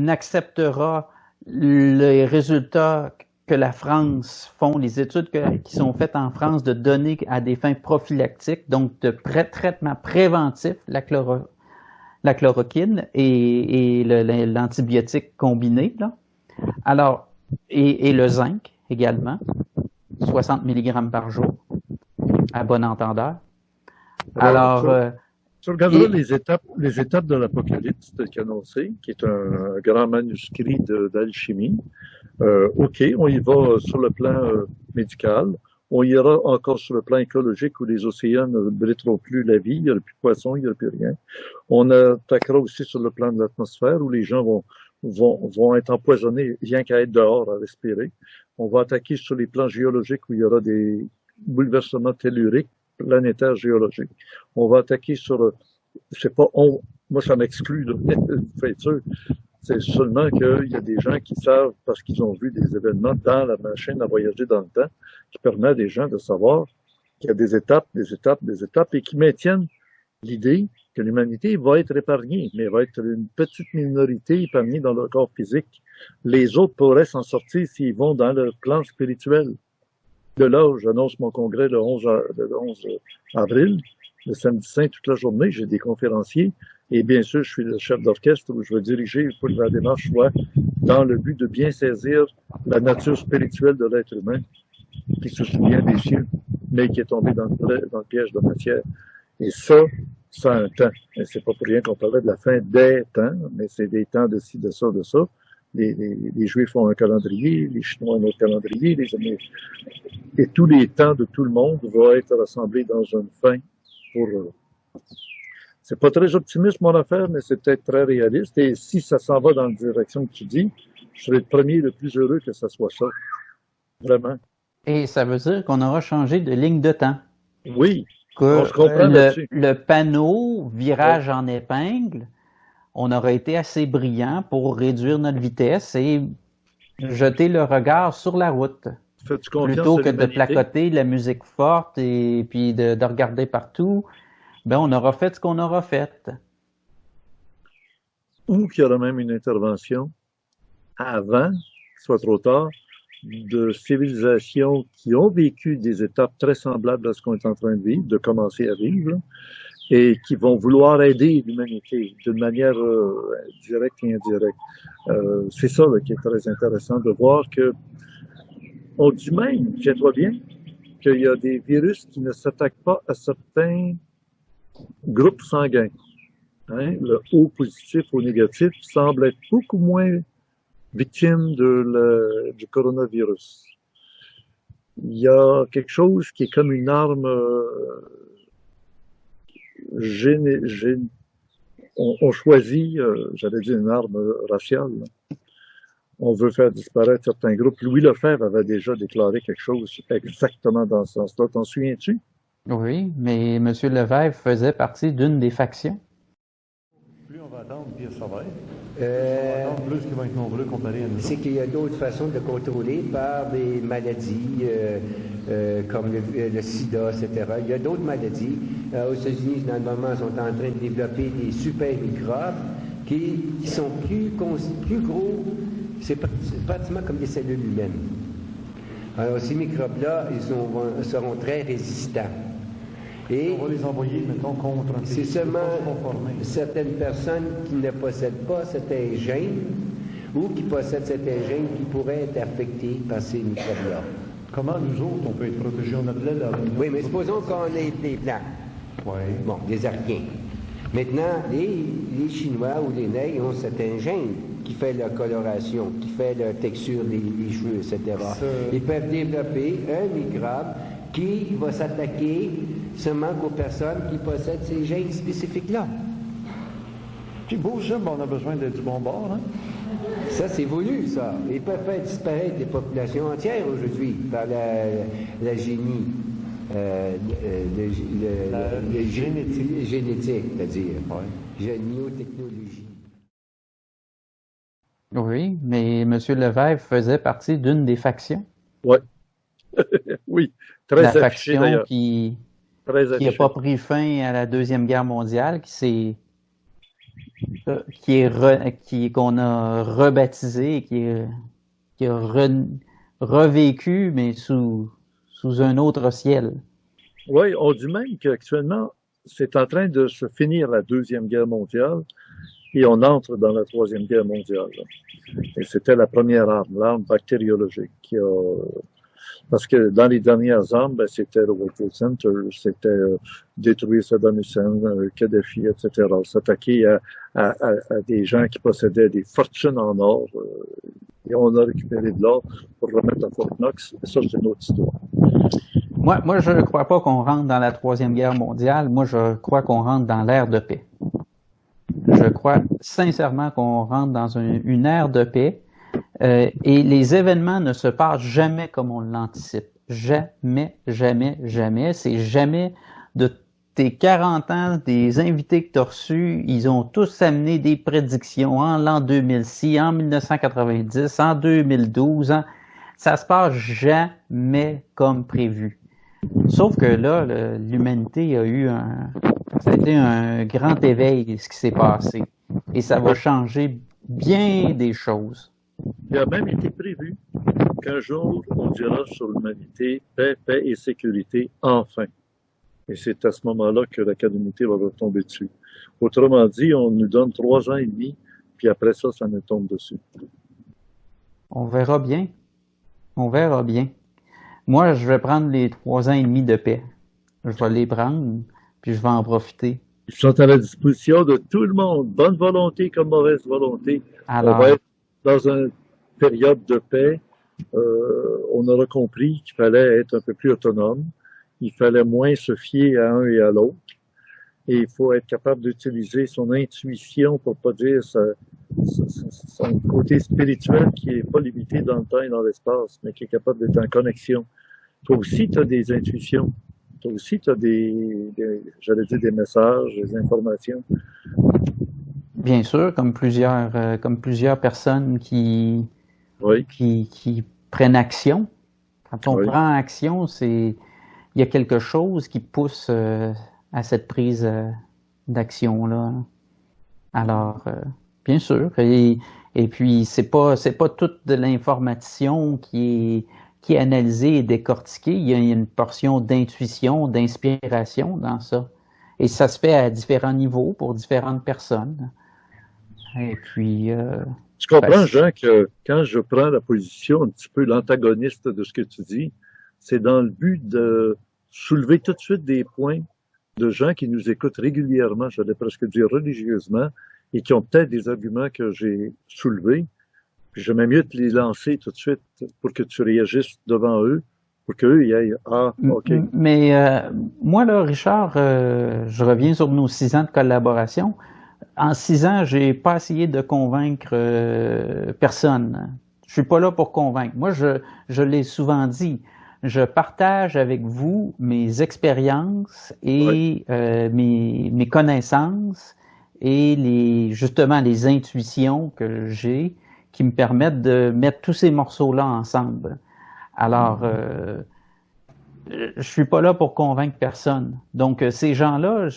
acceptera les résultats que la France font, les études qui sont faites en France de donner à des fins prophylactiques, donc de traitement préventif, la chloroquine et l'antibiotique combiné, là. Alors, et le zinc également, 60 mg par jour, à bon entendeur. Alors, tu regarderas les étapes de l'Apocalypse tel qu'annoncé, qui est un grand manuscrit d'alchimie. OK, on y va sur le plan médical. On ira encore sur le plan écologique où les océans ne briteront plus la vie, il n'y aura plus de poissons, il n'y aura plus rien. On attaquera aussi sur le plan de l'atmosphère où les gens vont être empoisonnés rien qu'à être dehors à respirer. On va attaquer sur les plans géologiques où il y aura des bouleversements telluriques, planétaires géologiques. On va attaquer sur, je sais pas, moi ça m'exclut, faut être sûr. C'est seulement qu'il y a des gens qui savent, parce qu'ils ont vu des événements dans la machine à voyager dans le temps, qui permet à des gens de savoir qu'il y a des étapes, et qui maintiennent l'idée que l'humanité va être épargnée, mais va être une petite minorité épargnée dans leur corps physique. Les autres pourraient s'en sortir s'ils vont dans le plan spirituel. De là, j'annonce mon congrès le 11 avril, le samedi saint toute la journée, j'ai des conférenciers, et bien sûr, je suis le chef d'orchestre où je vais diriger pour que la démarche soit dans le but de bien saisir la nature spirituelle de l'être humain, qui se souvient des cieux, mais qui est tombé dans le piège de matière. Et ça a un temps. Et c'est pas pour rien qu'on parlait de la fin des temps, mais c'est des temps de ci, de ça, de ça. Les Juifs ont un calendrier, les Chinois ont un autre calendrier, et tous les temps de tout le monde vont être rassemblés dans une fin pour... c'est pas très optimiste mon affaire, mais c'est peut-être très réaliste. Et si ça s'en va dans la direction que tu dis, je serai le premier, le plus heureux que ça soit ça. Vraiment. Et ça veut dire qu'on aura changé de ligne de temps. Oui. Que on se comprend là-dessus. Le panneau virage en épingle, on aurait été assez brillant pour réduire notre vitesse et jeter le regard sur la route. Plutôt que de placoter la musique forte et puis de regarder partout, ben on aura fait ce qu'on aura fait. Ou qu'il y aura même une intervention avant, soit trop tard, de civilisations qui ont vécu des étapes très semblables à ce qu'on est en train de vivre, de commencer à vivre, et qui vont vouloir aider l'humanité d'une manière directe et indirecte. C'est ça là, qui est très intéressant de voir que on dit même, tiens-toi bien, qu'il y a des virus qui ne s'attaquent pas à certains groupes sanguins. Hein? Le O positif, O négatif semble être beaucoup moins victime du coronavirus. Il y a quelque chose qui est comme une arme on choisit, j'allais dire une arme raciale. Là. On veut faire disparaître certains groupes. Louis Lefebvre avait déjà déclaré quelque chose exactement dans ce sens-là. T'en souviens-tu? Oui, mais M. Lefebvre faisait partie d'une des factions. Plus on va attendre, pire ça va être. On va attendre plus qu'ils vont être nombreux comparé à nous. C'est qu'il y a d'autres façons de contrôler par des maladies comme le sida, etc. Il y a d'autres maladies. Aux États-Unis, dans le moment, sont en train de développer des super microbes qui sont plus gros. C'est pratiquement comme des cellules humaines. Alors, ces microbes-là, ils seront très résistants. Et on va les envoyer, mettons, contre un pays. C'est seulement certaines personnes qui ne possèdent pas certains gènes ou qui possèdent certains gènes qui pourraient être affectés par ces microbes-là. Comment nous autres, on peut être protégés? On a de l'aide à Oui, mais supposons qu'on est des Blancs. Oui. Bon, des Ariens. Maintenant, les Chinois ou les Nègres ont certains gènes qui fait la coloration, qui fait la texture des cheveux, etc. Ils peuvent développer un microbe qui va s'attaquer seulement aux personnes qui possèdent ces gènes spécifiques-là. C'est beau ça, on a besoin du bon bord, hein? Ça, c'est voulu, ça. Ils peuvent faire disparaître des populations entières aujourd'hui par la génie. Génétique, c'est-à-dire. Oui. Géniotechnologie. Oui, mais M. Lefebvre faisait partie d'une des factions. Oui. Oui, très la affiché d'ailleurs. Qui n'a pas pris fin à la Deuxième Guerre mondiale, qu'on a rebaptisé et qui a revécu, mais sous un autre ciel. Oui, on dit même qu'actuellement, c'est en train de se finir la Deuxième Guerre mondiale et on entre dans la Troisième Guerre mondiale. Et c'était la première arme, l'arme bactériologique, parce que dans les dernières armes, ben, c'était le World Trade Center, c'était détruire Saddam Hussein, Kadhafi, etc. S'attaquer à des gens qui possédaient des fortunes en or. Et on a récupéré de l'or pour le remettre à Fort Knox. Et ça, c'est une autre histoire. Moi, je ne crois pas qu'on rentre dans la Troisième Guerre mondiale. Moi, je crois qu'on rentre dans l'ère de paix. Je crois sincèrement qu'on rentre dans une ère de paix. Et les événements ne se passent jamais comme on l'anticipe. Jamais, jamais, jamais. C'est jamais de tes 40 ans, des invités que tu as reçus, ils ont tous amené des prédictions en l'an 2006, en 1990, en 2012. Ça se passe jamais comme prévu. Sauf que là, l'humanité ça a été un grand éveil, ce qui s'est passé. Et ça va changer bien des choses. Il a même été prévu qu'un jour, on dira sur l'humanité, paix, paix et sécurité, enfin. Et c'est à ce moment-là que la calamité va retomber dessus. Autrement dit, on nous donne 3 ans et demi, puis après ça, ça nous tombe dessus. On verra bien. On verra bien. Moi, je vais prendre les 3 ans et demi de paix. Je vais les prendre, puis je vais en profiter. Ils sont à la disposition de tout le monde, bonne volonté comme mauvaise volonté. Alors, on va être dans une période de paix. On aura compris qu'il fallait être un peu plus autonome. Il fallait moins se fier à un et à l'autre. Et il faut être capable d'utiliser son intuition, pour pas dire son côté spirituel qui est pas limité dans le temps et dans l'espace, mais qui est capable d'être en connexion. Toi aussi, tu as des intuitions. Toi aussi, tu as j'allais dire des messages, des informations. Bien sûr, comme plusieurs personnes qui prennent action. Quand on prend action, il y a quelque chose qui pousse à cette prise d'action-là. Alors, bien sûr. Et puis, c'est pas toute de l'information qui est analysée et décortiquée. Il y a une portion d'intuition, d'inspiration dans ça. Et ça se fait à différents niveaux pour différentes personnes. Et puis... tu comprends, Jean, que quand je prends la position un petit peu l'antagoniste de ce que tu dis, c'est dans le but de soulever tout de suite des points de gens qui nous écoutent régulièrement, j'allais presque dire religieusement, et qui ont peut-être des arguments que j'ai soulevés. Puis j'aimais mieux te les lancer tout de suite pour que tu réagisses devant eux, pour qu'eux y aillent « Ah, OK ». Mais moi, là, Richard, je reviens sur nos 6 ans de collaboration. En 6 ans, j'ai pas essayé de convaincre personne. Je suis pas là pour convaincre. Moi, je l'ai souvent dit. Je partage avec vous mes expériences et mes connaissances et justement les intuitions que j'ai qui me permettent de mettre tous ces morceaux-là ensemble. Alors, je suis pas là pour convaincre personne. Donc, ces gens-là,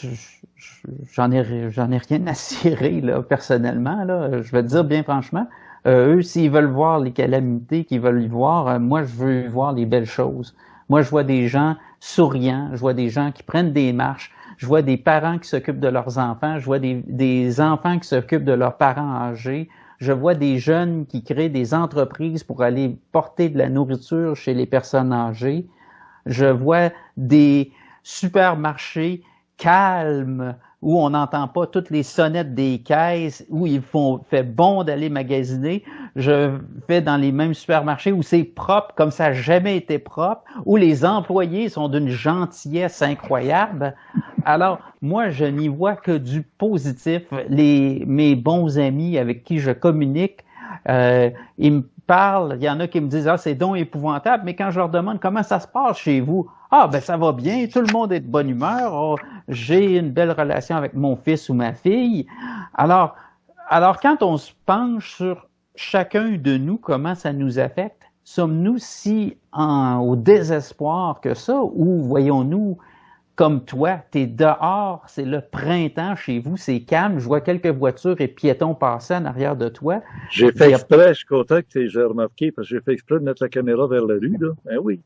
j'en ai rien à cirer, là, personnellement, là. Je vais te dire bien franchement, eux, s'ils veulent voir les calamités qu'ils veulent y voir, moi, je veux voir les belles choses. Moi, je vois des gens souriants, je vois des gens qui prennent des marches, je vois des parents qui s'occupent de leurs enfants, je vois des enfants qui s'occupent de leurs parents âgés, je vois des jeunes qui créent des entreprises pour aller porter de la nourriture chez les personnes âgées. Je vois des supermarchés calmes où on n'entend pas toutes les sonnettes des caisses, où fait bon d'aller magasiner. Je vais dans les mêmes supermarchés où c'est propre comme ça n'a jamais été propre, où les employés sont d'une gentillesse incroyable. Alors, moi, je n'y vois que du positif. Mes bons amis avec qui je communique, ils me parlent, il y en a qui me disent « Ah, c'est donc épouvantable », mais quand je leur demande « Comment ça se passe chez vous? » « Ah, ben ça va bien, tout le monde est de bonne humeur, oh, j'ai une belle relation avec mon fils ou ma fille. » Alors, quand on se penche sur chacun de nous, comment ça nous affecte, sommes-nous si au désespoir que ça, ou voyons-nous comme toi, t'es dehors, c'est le printemps chez vous, c'est calme, je vois quelques voitures et piétons passer en arrière de toi. J'ai fait exprès, je suis content que tu aies remarqué, parce que j'ai fait exprès de mettre la caméra vers la rue, là. Ben oui.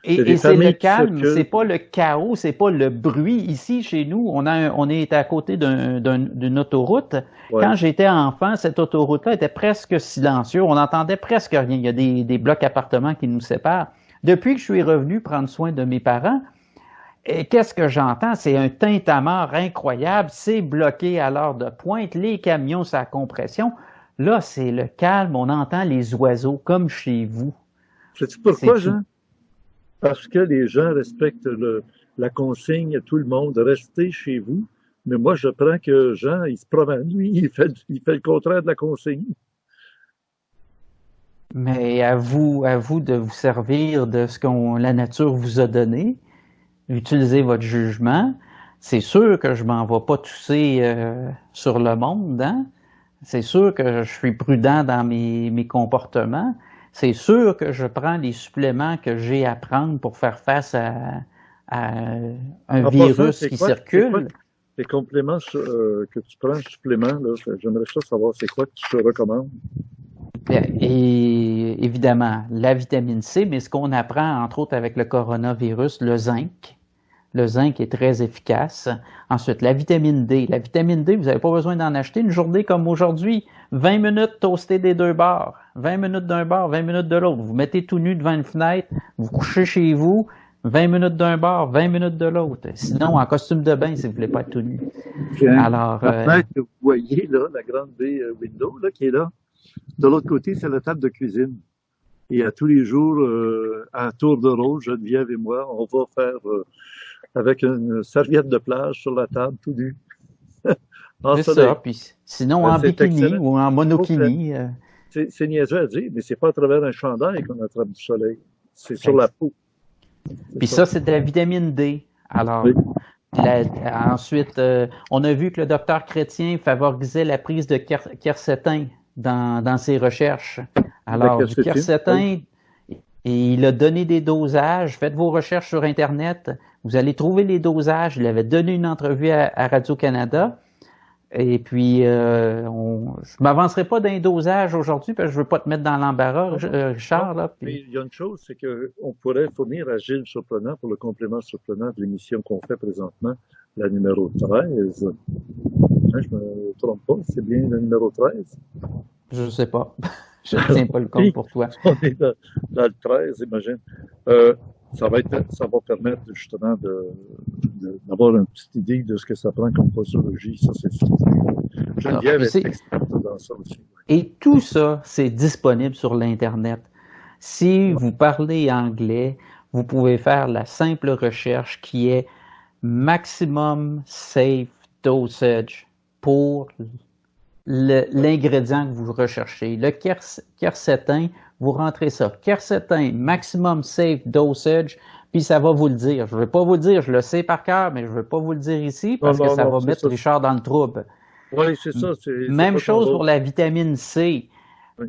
Et c'est le calme, c'est pas le chaos, c'est pas le bruit. Ici, chez nous, on est à côté d'une autoroute. Ouais. Quand j'étais enfant, cette autoroute-là était presque silencieuse. On n'entendait presque rien. Il y a des blocs appartements qui nous séparent. Depuis que je suis revenu prendre soin de mes parents, et qu'est-ce que j'entends? C'est un tintamarre incroyable. C'est bloqué à l'heure de pointe. Les camions, ça compression. Là, c'est le calme. On entend les oiseaux, comme chez vous. Sais-tu pourquoi, Jean? Parce que les gens respectent la consigne, tout le monde, restez chez vous. Mais moi, je prends que Jean, il se promène, lui, il fait le contraire de la consigne. Mais à vous de vous servir de ce que la nature vous a donné, utilisez votre jugement. C'est sûr que je m'en vais pas tousser sur le monde, hein? C'est sûr que je suis prudent dans mes comportements. C'est sûr que je prends les suppléments que j'ai à prendre pour faire face à un virus qui circule. Les compléments que tu prends, suppléments, là, j'aimerais savoir c'est quoi que tu te recommandes. Et évidemment, la vitamine C, mais ce qu'on apprend, entre autres avec le coronavirus, le zinc. Le zinc est très efficace. Ensuite, la vitamine D. La vitamine D, vous n'avez pas besoin d'en acheter une journée comme aujourd'hui. 20 minutes toasté des deux bords. 20 minutes d'un bord, 20 minutes de l'autre. Vous mettez tout nu devant une fenêtre, vous couchez chez vous, 20 minutes d'un bord, 20 minutes de l'autre. Sinon, en costume de bain, si vous voulez pas être tout nu. Alors, la fenêtre que vous voyez, là, la grande baie window, là, qui est là. De l'autre côté, c'est la table de cuisine. Et à tous les jours, à tour de rôle, Geneviève et moi, on va faire avec une serviette de plage sur la table, tout nu. C'est ça. Puis sinon, en bikini excellent. Ou en monokini. C'est niaiseux à dire, mais c'est pas à travers un chandail qu'on attrape du soleil. C'est sur la peau. Puis ça, c'est de la vitamine D. Alors, oui. Ensuite, on a vu que le docteur Chrétien favorisait la prise de quercétin dans ses recherches. Alors, du quercétin, et il a donné des dosages. Faites vos recherches sur Internet. Vous allez trouver les dosages. Il avait donné une entrevue à Radio-Canada. Et puis, je m'avancerai pas d'un dosage aujourd'hui parce que je veux pas te mettre dans l'embarras, Richard. Là, puis... Mais il y a une chose, c'est qu'on pourrait fournir à Gilles Surprenant pour le complément surprenant de l'émission qu'on fait présentement, la numéro 13. Hein, je me trompe pas, c'est bien la numéro 13? Je sais pas. Je ne tiens pas le compte pour toi. On est dans le 13, imagine. Ça va permettre justement d'avoir une petite idée de ce que ça prend comme posologie, ça c'est sûr. Geneviève est experte dans ça aussi. Et tout ça, c'est disponible sur l'Internet. Si vous parlez anglais, vous pouvez faire la simple recherche qui est maximum safe dosage pour l'ingrédient que vous recherchez. Le quercétin, vous rentrez ça. Quercétin, maximum safe dosage, puis ça va vous le dire. Je ne vais pas vous le dire, je le sais par cœur, mais je ne veux pas vous le dire ici parce que ça va mettre Richard dans le trouble. Oui, c'est ça. Même chose pour la vitamine C. Oui.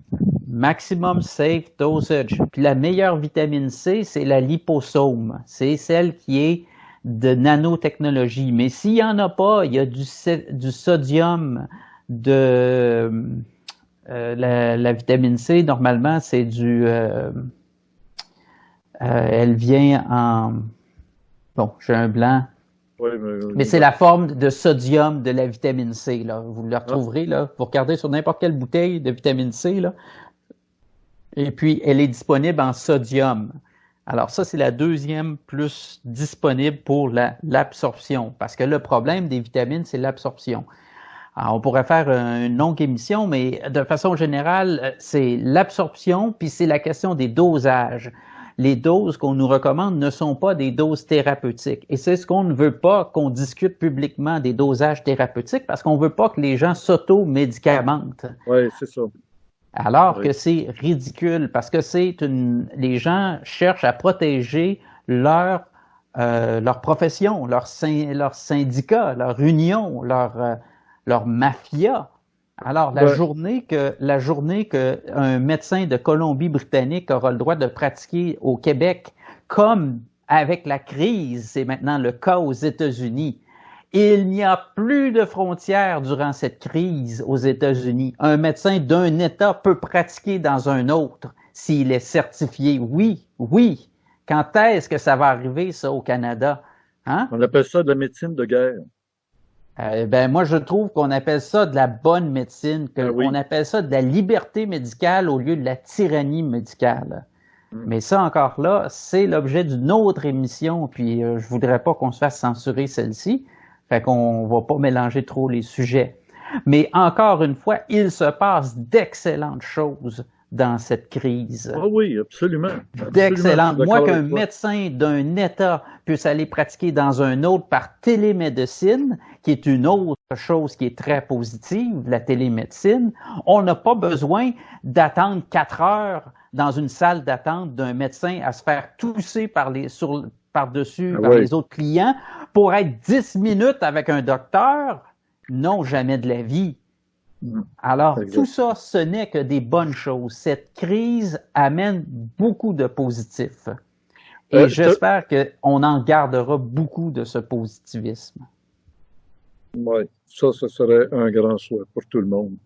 Maximum safe dosage. Puis la meilleure vitamine C, c'est la liposome. C'est celle qui est de nanotechnologie. Mais s'il n'y en a pas, il y a du sodium de la vitamine C. Normalement, c'est elle vient en... Bon, j'ai un blanc. Oui, mais c'est la forme de sodium de la vitamine C. Là. Vous la retrouverez, là. Vous regardez sur n'importe quelle bouteille de vitamine C, là. Et puis, elle est disponible en sodium. Alors ça, c'est la deuxième plus disponible pour l'absorption. Parce que le problème des vitamines, c'est l'absorption. Alors, on pourrait faire une longue émission, mais de façon générale, c'est l'absorption, puis c'est la question des dosages. Les doses qu'on nous recommande ne sont pas des doses thérapeutiques. Et c'est ce qu'on ne veut pas qu'on discute publiquement des dosages thérapeutiques parce qu'on ne veut pas que les gens s'auto-médicamentent. Oui, c'est ça. Alors que c'est ridicule parce que les gens cherchent à protéger leur profession, leur syndicat, leur union, leur mafia. Alors, la journée que un médecin de Colombie-Britannique aura le droit de pratiquer au Québec comme avec la crise, c'est maintenant le cas aux États-Unis. Il n'y a plus de frontières durant cette crise aux États-Unis. Un médecin d'un État peut pratiquer dans un autre s'il est certifié. Oui, oui. Quand est-ce que ça va arriver, ça, au Canada? Hein? On appelle ça de la médecine de guerre. Moi, je trouve qu'on appelle ça de la bonne médecine, qu'on appelle ça de la liberté médicale au lieu de la tyrannie médicale. Mais ça, encore là, c'est l'objet d'une autre émission, puis je voudrais pas qu'on se fasse censurer celle-ci. Fait qu'on va pas mélanger trop les sujets. Mais encore une fois, il se passe d'excellentes choses dans cette crise. Ah oui, absolument. D'excellentes. Moi, qu'un médecin d'un État puisse aller pratiquer dans un autre par télémédecine, qui est une autre chose qui est très positive, la télémédecine, on n'a pas besoin d'attendre 4 heures dans une salle d'attente d'un médecin à se faire tousser par-dessus par les autres clients pour être 10 minutes avec un docteur. Non, jamais de la vie. Alors, tout ça, ce n'est que des bonnes choses. Cette crise amène beaucoup de positifs. Et j'espère qu'on en gardera beaucoup de ce positivisme. Oui, ça serait un grand souhait pour tout le monde.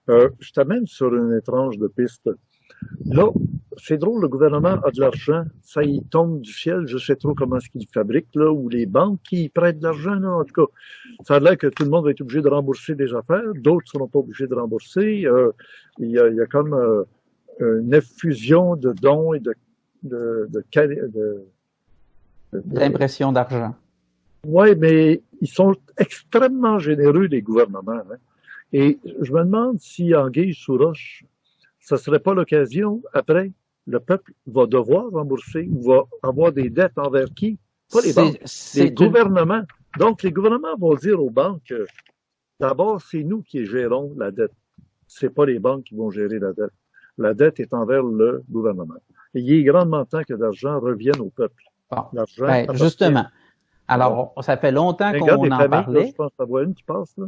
Je t'amène sur une étrange de piste. Là, c'est drôle, le gouvernement a de l'argent, ça y tombe du ciel, je sais trop comment est-ce qu'ils fabriquent, là, ou les banques qui prêtent de l'argent, là, en tout cas. Ça a l'air que tout le monde va être obligé de rembourser des affaires, d'autres ne seront pas obligés de rembourser. Il y a comme une effusion de dons et l'impression d'argent. Oui, mais ils sont extrêmement généreux, les gouvernements. Hein. Et je me demande si Anguille sous roche, ça serait pas l'occasion, après, le peuple va devoir rembourser ou va avoir des dettes envers qui? Pas les banques, les gouvernements. Donc, les gouvernements vont dire aux banques, d'abord, c'est nous qui gérons la dette. C'est pas les banques qui vont gérer la dette. La dette est envers le gouvernement. Et il est grandement temps que l'argent revienne au peuple. Bon, justement. Alors, ça fait longtemps qu'on en parlait. Là, je pense que ça voit une qui passe, là.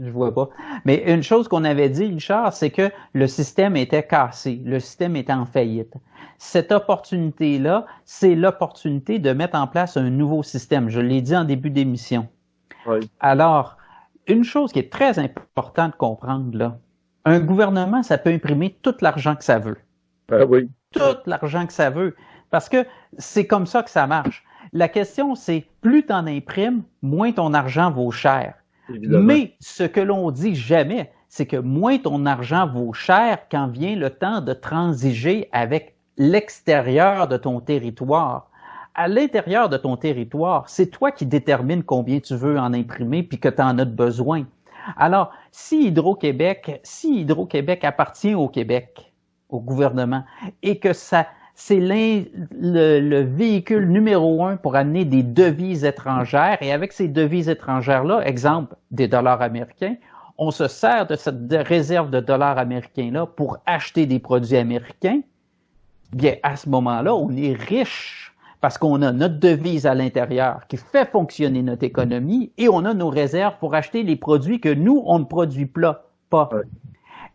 Je vois pas. Mais une chose qu'on avait dit, Richard, c'est que le système était cassé, le système était en faillite. Cette opportunité-là, c'est l'opportunité de mettre en place un nouveau système. Je l'ai dit en début d'émission. Oui. Alors, une chose qui est très importante de comprendre, là, un gouvernement, ça peut imprimer tout l'argent que ça veut. Oui. Tout l'argent que ça veut. Parce que c'est comme ça que ça marche. La question, c'est plus tu en imprimes, moins ton argent vaut cher. Évidemment. Mais ce que l'on dit jamais, c'est que moins ton argent vaut cher quand vient le temps de transiger avec l'extérieur de ton territoire. À l'intérieur de ton territoire, c'est toi qui détermines combien tu veux en imprimer puis que tu en as besoin. Alors, si Hydro-Québec appartient au Québec, au gouvernement, et que c'est le véhicule numéro 1 pour amener des devises étrangères. Et avec ces devises étrangères-là, exemple, des dollars américains, on se sert de cette réserve de dollars américains-là pour acheter des produits américains. Bien, à ce moment-là, on est riche parce qu'on a notre devise à l'intérieur qui fait fonctionner notre économie et on a nos réserves pour acheter les produits que nous, on ne produit pas. Ouais.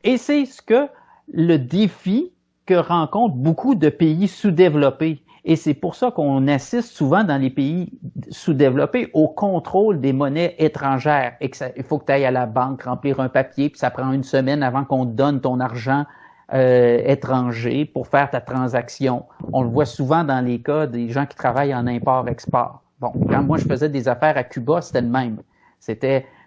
Et c'est ce que le défi que rencontrent beaucoup de pays sous-développés. Et c'est pour ça qu'on assiste souvent dans les pays sous-développés au contrôle des monnaies étrangères. Et il faut que tu ailles à la banque remplir un papier, puis ça prend une semaine avant qu'on te donne ton argent étranger pour faire ta transaction. On le voit souvent dans les cas des gens qui travaillent en import-export. Bon, quand moi je faisais des affaires à Cuba, c'était le même.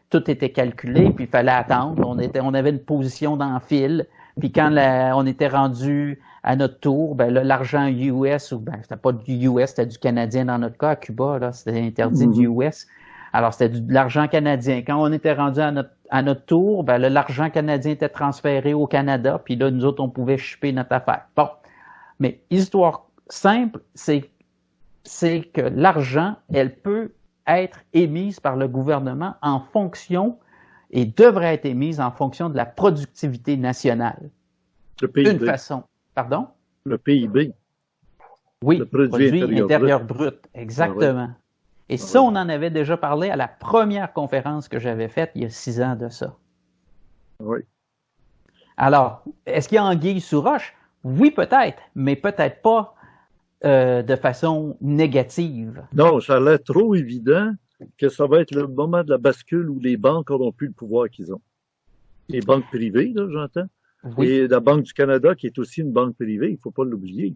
Tout était calculé, puis il fallait attendre. On avait une position dans le fil. Puis quand on était rendu à notre tour, ben là, l'argent US, ou ben c'était pas du US, c'était du canadien dans notre cas, à Cuba, là, c'était interdit du US. Alors c'était de l'argent canadien. Quand on était rendu à notre tour, ben là, l'argent canadien était transféré au Canada, puis là, nous autres, on pouvait shipper notre affaire. Bon. Mais histoire simple, c'est que l'argent, elle peut être émise par le gouvernement en fonction et devrait être émise en fonction de la productivité nationale. Le PIB. Une façon. Pardon? Le PIB. Oui, le produit intérieur brut. Exactement. Ah, oui. Et ça, on en avait déjà parlé à la première conférence que j'avais faite il y a 6 ans de ça. Oui. Alors, est-ce qu'il y a anguille sous roche? Oui, peut-être, mais peut-être pas de façon négative. Non, ça a l'air trop évident que ça va être le moment de la bascule où les banques auront plus le pouvoir qu'ils ont. Les banques privées, là, j'entends. Oui. Et la Banque du Canada, qui est aussi une banque privée, il ne faut pas l'oublier.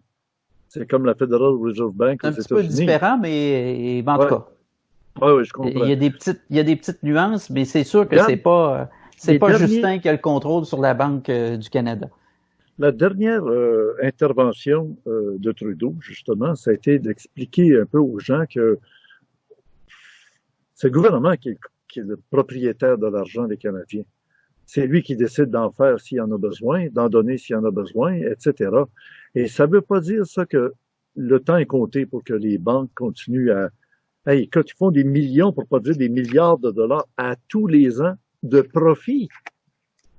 C'est comme la Federal Reserve Bank aux Un petit peu États-Unis. différent, mais en tout cas. Oui, je comprends. Il y a des petites nuances, mais c'est sûr que Regarde, c'est pas derniers... Justin qui a le contrôle sur la Banque du Canada. La dernière intervention de Trudeau, justement, ça a été d'expliquer un peu aux gens que c'est le gouvernement qui est le propriétaire de l'argent des Canadiens. C'est lui qui décide d'en faire s'il y en a besoin, d'en donner s'il y en a besoin, etc. Et ça ne veut pas dire ça que le temps est compté pour que les banques continuent à... Hey, quand ils font des millions, pour pas dire des milliards de dollars à tous les ans de profit,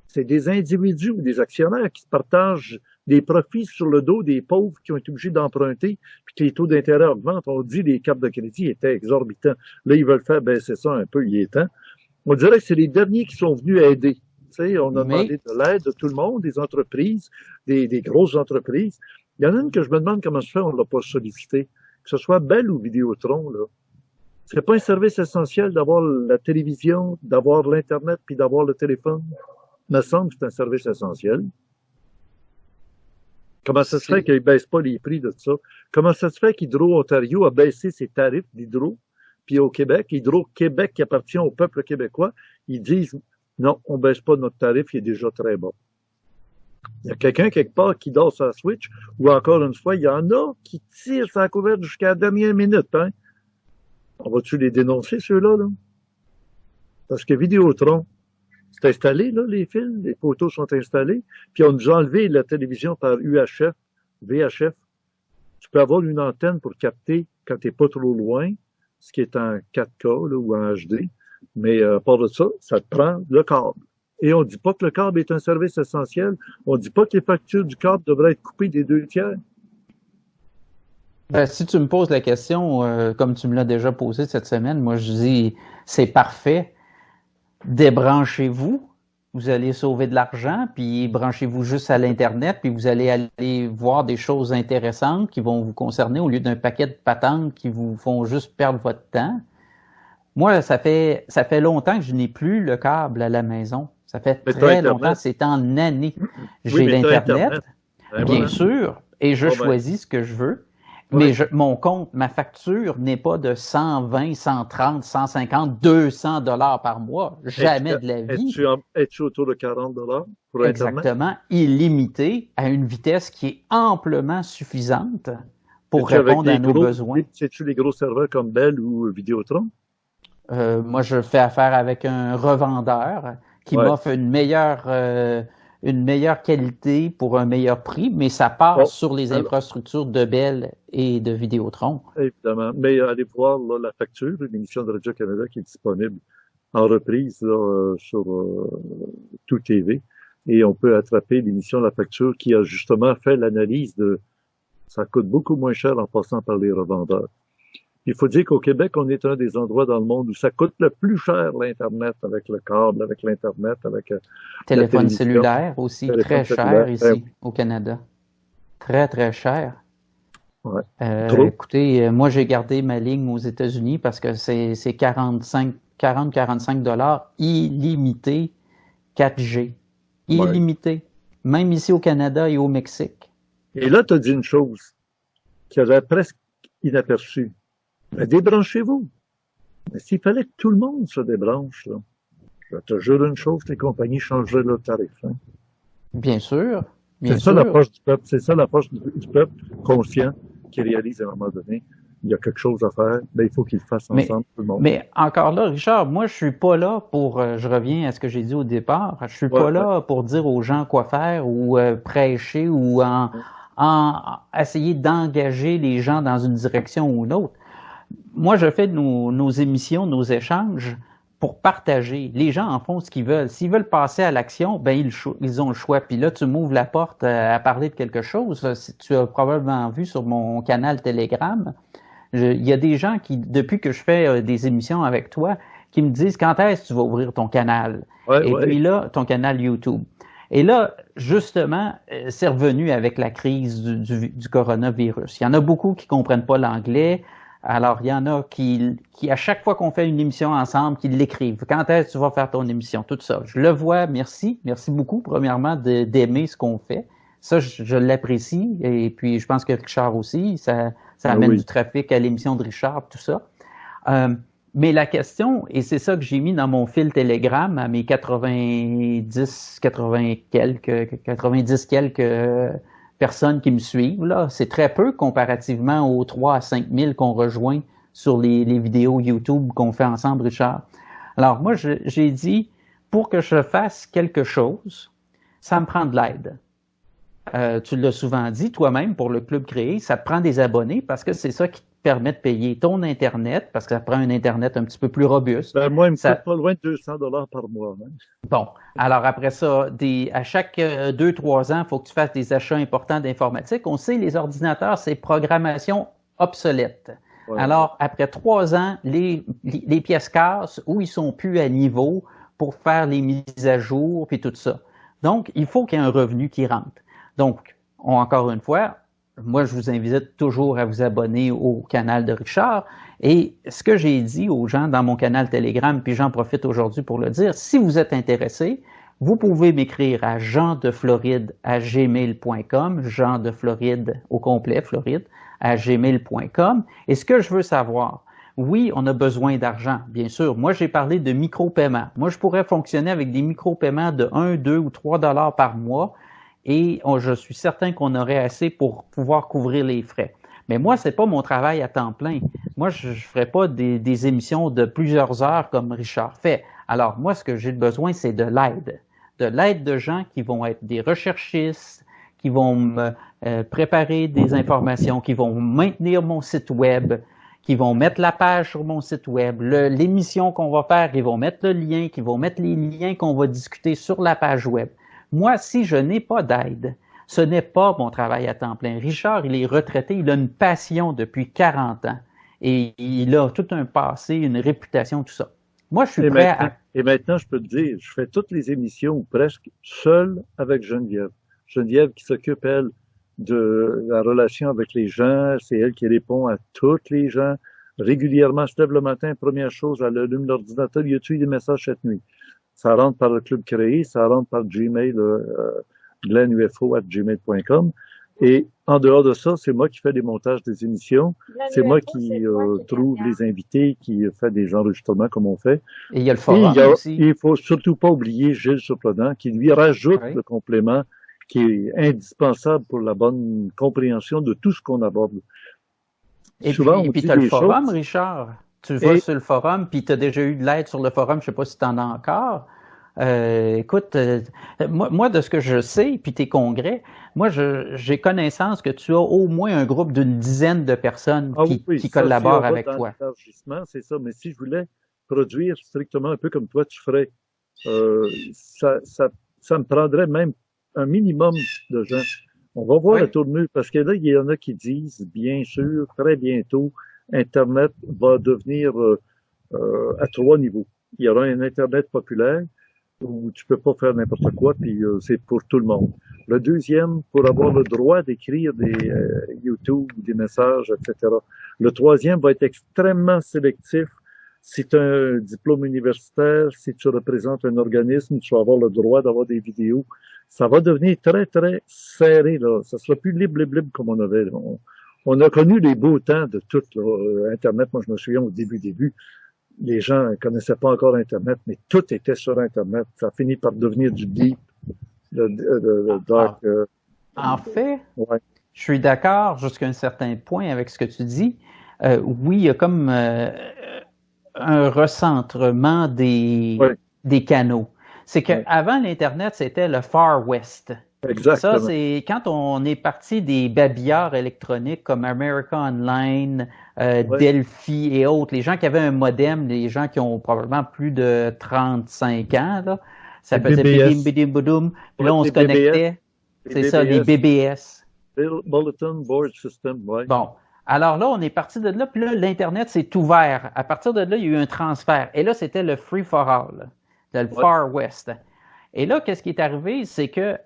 c'est des individus ou des actionnaires qui se partagent des profits sur le dos des pauvres qui ont été obligés d'emprunter, puis que les taux d'intérêt augmentent. On dit que les cartes de crédit étaient exorbitants. Là, ils veulent faire baisser ça un peu, il est temps. On dirait que c'est les derniers qui sont venus aider. Tu sais, on a demandé de l'aide de tout le monde, des entreprises, des grosses entreprises. Il y en a une que je me demande comment se fait, on ne l'a pas sollicité. Que ce soit Bell ou Vidéotron, là. C'est pas un service essentiel d'avoir la télévision, d'avoir l'Internet, puis d'avoir le téléphone. Il me semble que c'est un service essentiel. Comment ça se fait qu'ils ne baissent pas les prix de ça? Comment ça se fait qu'Hydro-Ontario a baissé ses tarifs d'hydro? Puis au Québec, Hydro-Québec qui appartient au peuple québécois, ils disent non, on ne baisse pas notre tarif, il est déjà très bas. Il y a quelqu'un quelque part qui dort sa Switch, ou encore une fois, il y en a qui tirent sa couverte jusqu'à la dernière minute. Hein? On va-tu les dénoncer, ceux-là? Là? Parce que Vidéotron, c'est installé, là, les fils, les poteaux sont installés, puis on nous a enlevé la télévision par UHF, VHF. Tu peux avoir une antenne pour capter quand tu n'es pas trop loin, ce qui est en 4K là, ou en HD, mais à part de ça, ça te prend le câble. Et on ne dit pas que le câble est un service essentiel, on ne dit pas que les factures du câble devraient être coupées des 2/3. Si tu me poses la question, comme tu me l'as déjà posé cette semaine, moi je dis c'est parfait. Débranchez-vous, vous allez sauver de l'argent, puis branchez-vous juste à l'Internet, puis vous allez aller voir des choses intéressantes qui vont vous concerner au lieu d'un paquet de patentes qui vous font juste perdre votre temps. Moi, ça fait longtemps que je n'ai plus le câble à la maison. Ça fait très longtemps, c'est en années. J'ai l'Internet, bien sûr, et je choisis ce que je veux. Mais ma facture n'est pas de 120, 130, 150, 200 $ par mois. Jamais de la vie. Es-tu autour de 40 $ pour Internet? Exactement. Illimité, à une vitesse qui est amplement suffisante pour répondre à nos besoins. C'est-tu les gros serveurs comme Bell ou Vidéotron? Moi, je fais affaire avec un revendeur qui m'offre une meilleure qualité pour un meilleur prix, mais ça passe sur les infrastructures de Bell et de Vidéotron. Évidemment. Mais allez voir là, la facture, une émission de Radio-Canada qui est disponible en reprise là, sur Tout TV. Et on peut attraper l'émission La Facture qui a justement fait l'analyse de ça coûte beaucoup moins cher en passant par les revendeurs. Il faut dire qu'au Québec, on est un des endroits dans le monde où ça coûte le plus cher l'Internet, avec le câble, avec l'Internet, avec téléphone cellulaire aussi, très cher ici au Canada. Très, très cher. Ouais. Écoutez, moi, j'ai gardé ma ligne aux États-Unis parce que c'est 40-45 $ illimité 4G. Illimité. Même ici au Canada et au Mexique. Et là, tu as dit une chose qui avait presque inaperçue. Mais débranchez-vous. Mais s'il fallait que tout le monde se débranche, là, je te jure une chose, les compagnies changeraient leur tarif. Hein. Bien sûr. C'est ça l'approche du peuple. C'est ça l'approche du peuple conscient qui réalise à un moment donné. Il y a quelque chose à faire, mais il faut qu'ils le fassent ensemble, tout le monde. Mais encore là, Richard, moi, je suis pas là pour, je reviens à ce que j'ai dit au départ, je suis pas là pour dire aux gens quoi faire ou prêcher ou essayer d'engager les gens dans une direction ou une autre. Moi, je fais nos émissions, nos échanges pour partager. Les gens en font ce qu'ils veulent. S'ils veulent passer à l'action, ben ils ont le choix. Puis là, tu m'ouvres la porte à parler de quelque chose. Tu as probablement vu sur mon canal Telegram. Il y a des gens qui, depuis que je fais des émissions avec toi, qui me disent quand est-ce que tu vas ouvrir ton canal? Puis là, ton canal YouTube. Et là, justement, c'est revenu avec la crise du coronavirus. Il y en a beaucoup qui comprennent pas l'anglais. Alors, il y en a qui, à chaque fois qu'on fait une émission ensemble, qui l'écrivent. Quand est-ce que tu vas faire ton émission? Tout ça. Je le vois, merci. Merci beaucoup, premièrement, d'aimer ce qu'on fait. Ça, je l'apprécie. Et puis, je pense que Richard aussi, ça amène du trafic à l'émission de Richard, tout ça. Mais la question, et c'est ça que j'ai mis dans mon fil Telegram à mes 90 quelques personnes qui me suivent, là, c'est très peu comparativement aux 3 à 5 000 qu'on rejoint sur les vidéos YouTube qu'on fait ensemble, Richard. Alors, moi, j'ai dit, pour que je fasse quelque chose, ça me prend de l'aide. Tu l'as souvent dit toi-même pour le Club Créé, ça te prend des abonnés parce que c'est ça qui te permet de payer ton Internet, parce que ça prend un Internet un petit peu plus robuste. Ben, moi, il me coûte pas loin de 200 $ par mois. Hein. Bon, alors après ça, à chaque 2-3 ans, il faut que tu fasses des achats importants d'informatique. On sait, les ordinateurs, c'est programmation obsolète. Ouais. Alors, après 3 ans, les pièces cassent ou ils sont plus à niveau pour faire les mises à jour puis tout ça. Donc, il faut qu'il y ait un revenu qui rentre. Donc, encore une fois, moi, je vous invite toujours à vous abonner au canal de Richard. Et ce que j'ai dit aux gens dans mon canal Telegram, puis j'en profite aujourd'hui pour le dire, si vous êtes intéressé, vous pouvez m'écrire à jeandefloride@gmail.com, Jean de Floride au complet, Floride, @gmail.com. Et ce que je veux savoir, oui, on a besoin d'argent, bien sûr. Moi, j'ai parlé de micro-paiements. Moi, je pourrais fonctionner avec des micro-paiements de 1, 2 ou 3 $ par mois. Et je suis certain qu'on aurait assez pour pouvoir couvrir les frais. Mais moi, c'est pas mon travail à temps plein. Moi, je ferai pas des émissions de plusieurs heures comme Richard fait. Alors, moi, ce que j'ai besoin, c'est de l'aide. De l'aide de gens qui vont être des recherchistes, qui vont me préparer des informations, qui vont maintenir mon site web, qui vont mettre la page sur mon site web, l'émission qu'on va faire, ils vont mettre le lien, qui vont mettre les liens qu'on va discuter sur la page web. Moi, si je n'ai pas d'aide, ce n'est pas mon travail à temps plein. Richard, il est retraité, il a une passion depuis 40 ans et il a tout un passé, une réputation, tout ça. Moi, je suis prêt à... Et maintenant, je peux te dire, je fais toutes les émissions, ou presque, seul avec Geneviève. Geneviève qui s'occupe, elle, de la relation avec les gens, c'est elle qui répond à tous les gens. Régulièrement, je lève le matin, première chose, elle allume l'ordinateur, y a-t-il des messages cette nuit? Ça rentre par le Club Créé, ça rentre par Gmail, glenufo@gmail.com. Et en dehors de ça, c'est moi qui fais des montages des émissions. C'est moi qui trouve les invités, qui fait des enregistrements comme on fait. Et il y a le forum aussi. Il faut surtout pas oublier Gilles Surprenant, qui lui rajoute le complément qui est indispensable pour la bonne compréhension de tout ce qu'on aborde. Et souvent, puis tu as le forum, Richard. Tu vas sur le forum, puis tu as déjà eu de l'aide sur le forum, je sais pas si tu en as encore. Écoute, moi, de ce que je sais, puis tes congrès, moi, j'ai connaissance que tu as au moins un groupe d'une dizaine de personnes qui collaborent avec toi. C'est ça, mais si je voulais produire strictement un peu comme toi, tu ferais, ça me prendrait même un minimum de gens. On va voir la tournure, parce que là, il y en a qui disent, bien sûr, très bientôt, Internet va devenir à 3 niveaux. Il y aura un Internet populaire où tu peux pas faire n'importe quoi, puis c'est pour tout le monde. Le deuxième, pour avoir le droit d'écrire des YouTube, des messages, etc. Le troisième va être extrêmement sélectif. Si tu as un diplôme universitaire, si tu représentes un organisme, tu vas avoir le droit d'avoir des vidéos. Ça va devenir très, très serré, là. Ça sera plus libre comme on avait. On a connu les beaux temps de tout, là. Internet, moi, je me souviens au début. Les gens ne connaissaient pas encore Internet, mais tout était sur Internet. Ça a fini par devenir du deep, dark. En fait, je suis d'accord jusqu'à un certain point avec ce que tu dis. Oui, il y a comme un recentrement des canaux. C'est qu'avant l'Internet, c'était le Far West. Exactement. Ça, c'est quand on est parti des babillards électroniques comme America Online, Delphi et autres, les gens qui avaient un modem, les gens qui ont probablement plus de 35 ans, là, ça faisait bidim bidim boudum, puis là on se connectait. C'est ça, les BBS. Bulletin Board System, Bon. Alors là, on est parti de là, puis là, l'Internet s'est ouvert. À partir de là, il y a eu un transfert. Et là, c'était le Free for All, le Far West. Et là, qu'est-ce qui est arrivé? C'est que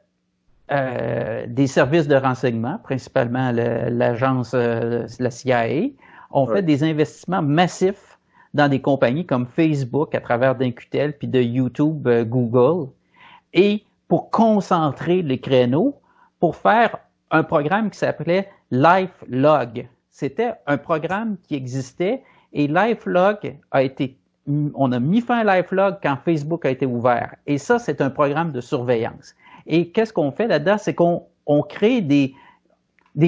des services de renseignement, principalement l'agence, la CIA, ont fait des investissements massifs dans des compagnies comme Facebook à travers d'Incutel puis de YouTube, Google, et pour concentrer les créneaux, pour faire un programme qui s'appelait LifeLog. C'était un programme qui existait et LifeLog on a mis fin à LifeLog quand Facebook a été ouvert. Et ça, c'est un programme de surveillance. Et qu'est-ce qu'on fait là-dedans? C'est qu'on crée des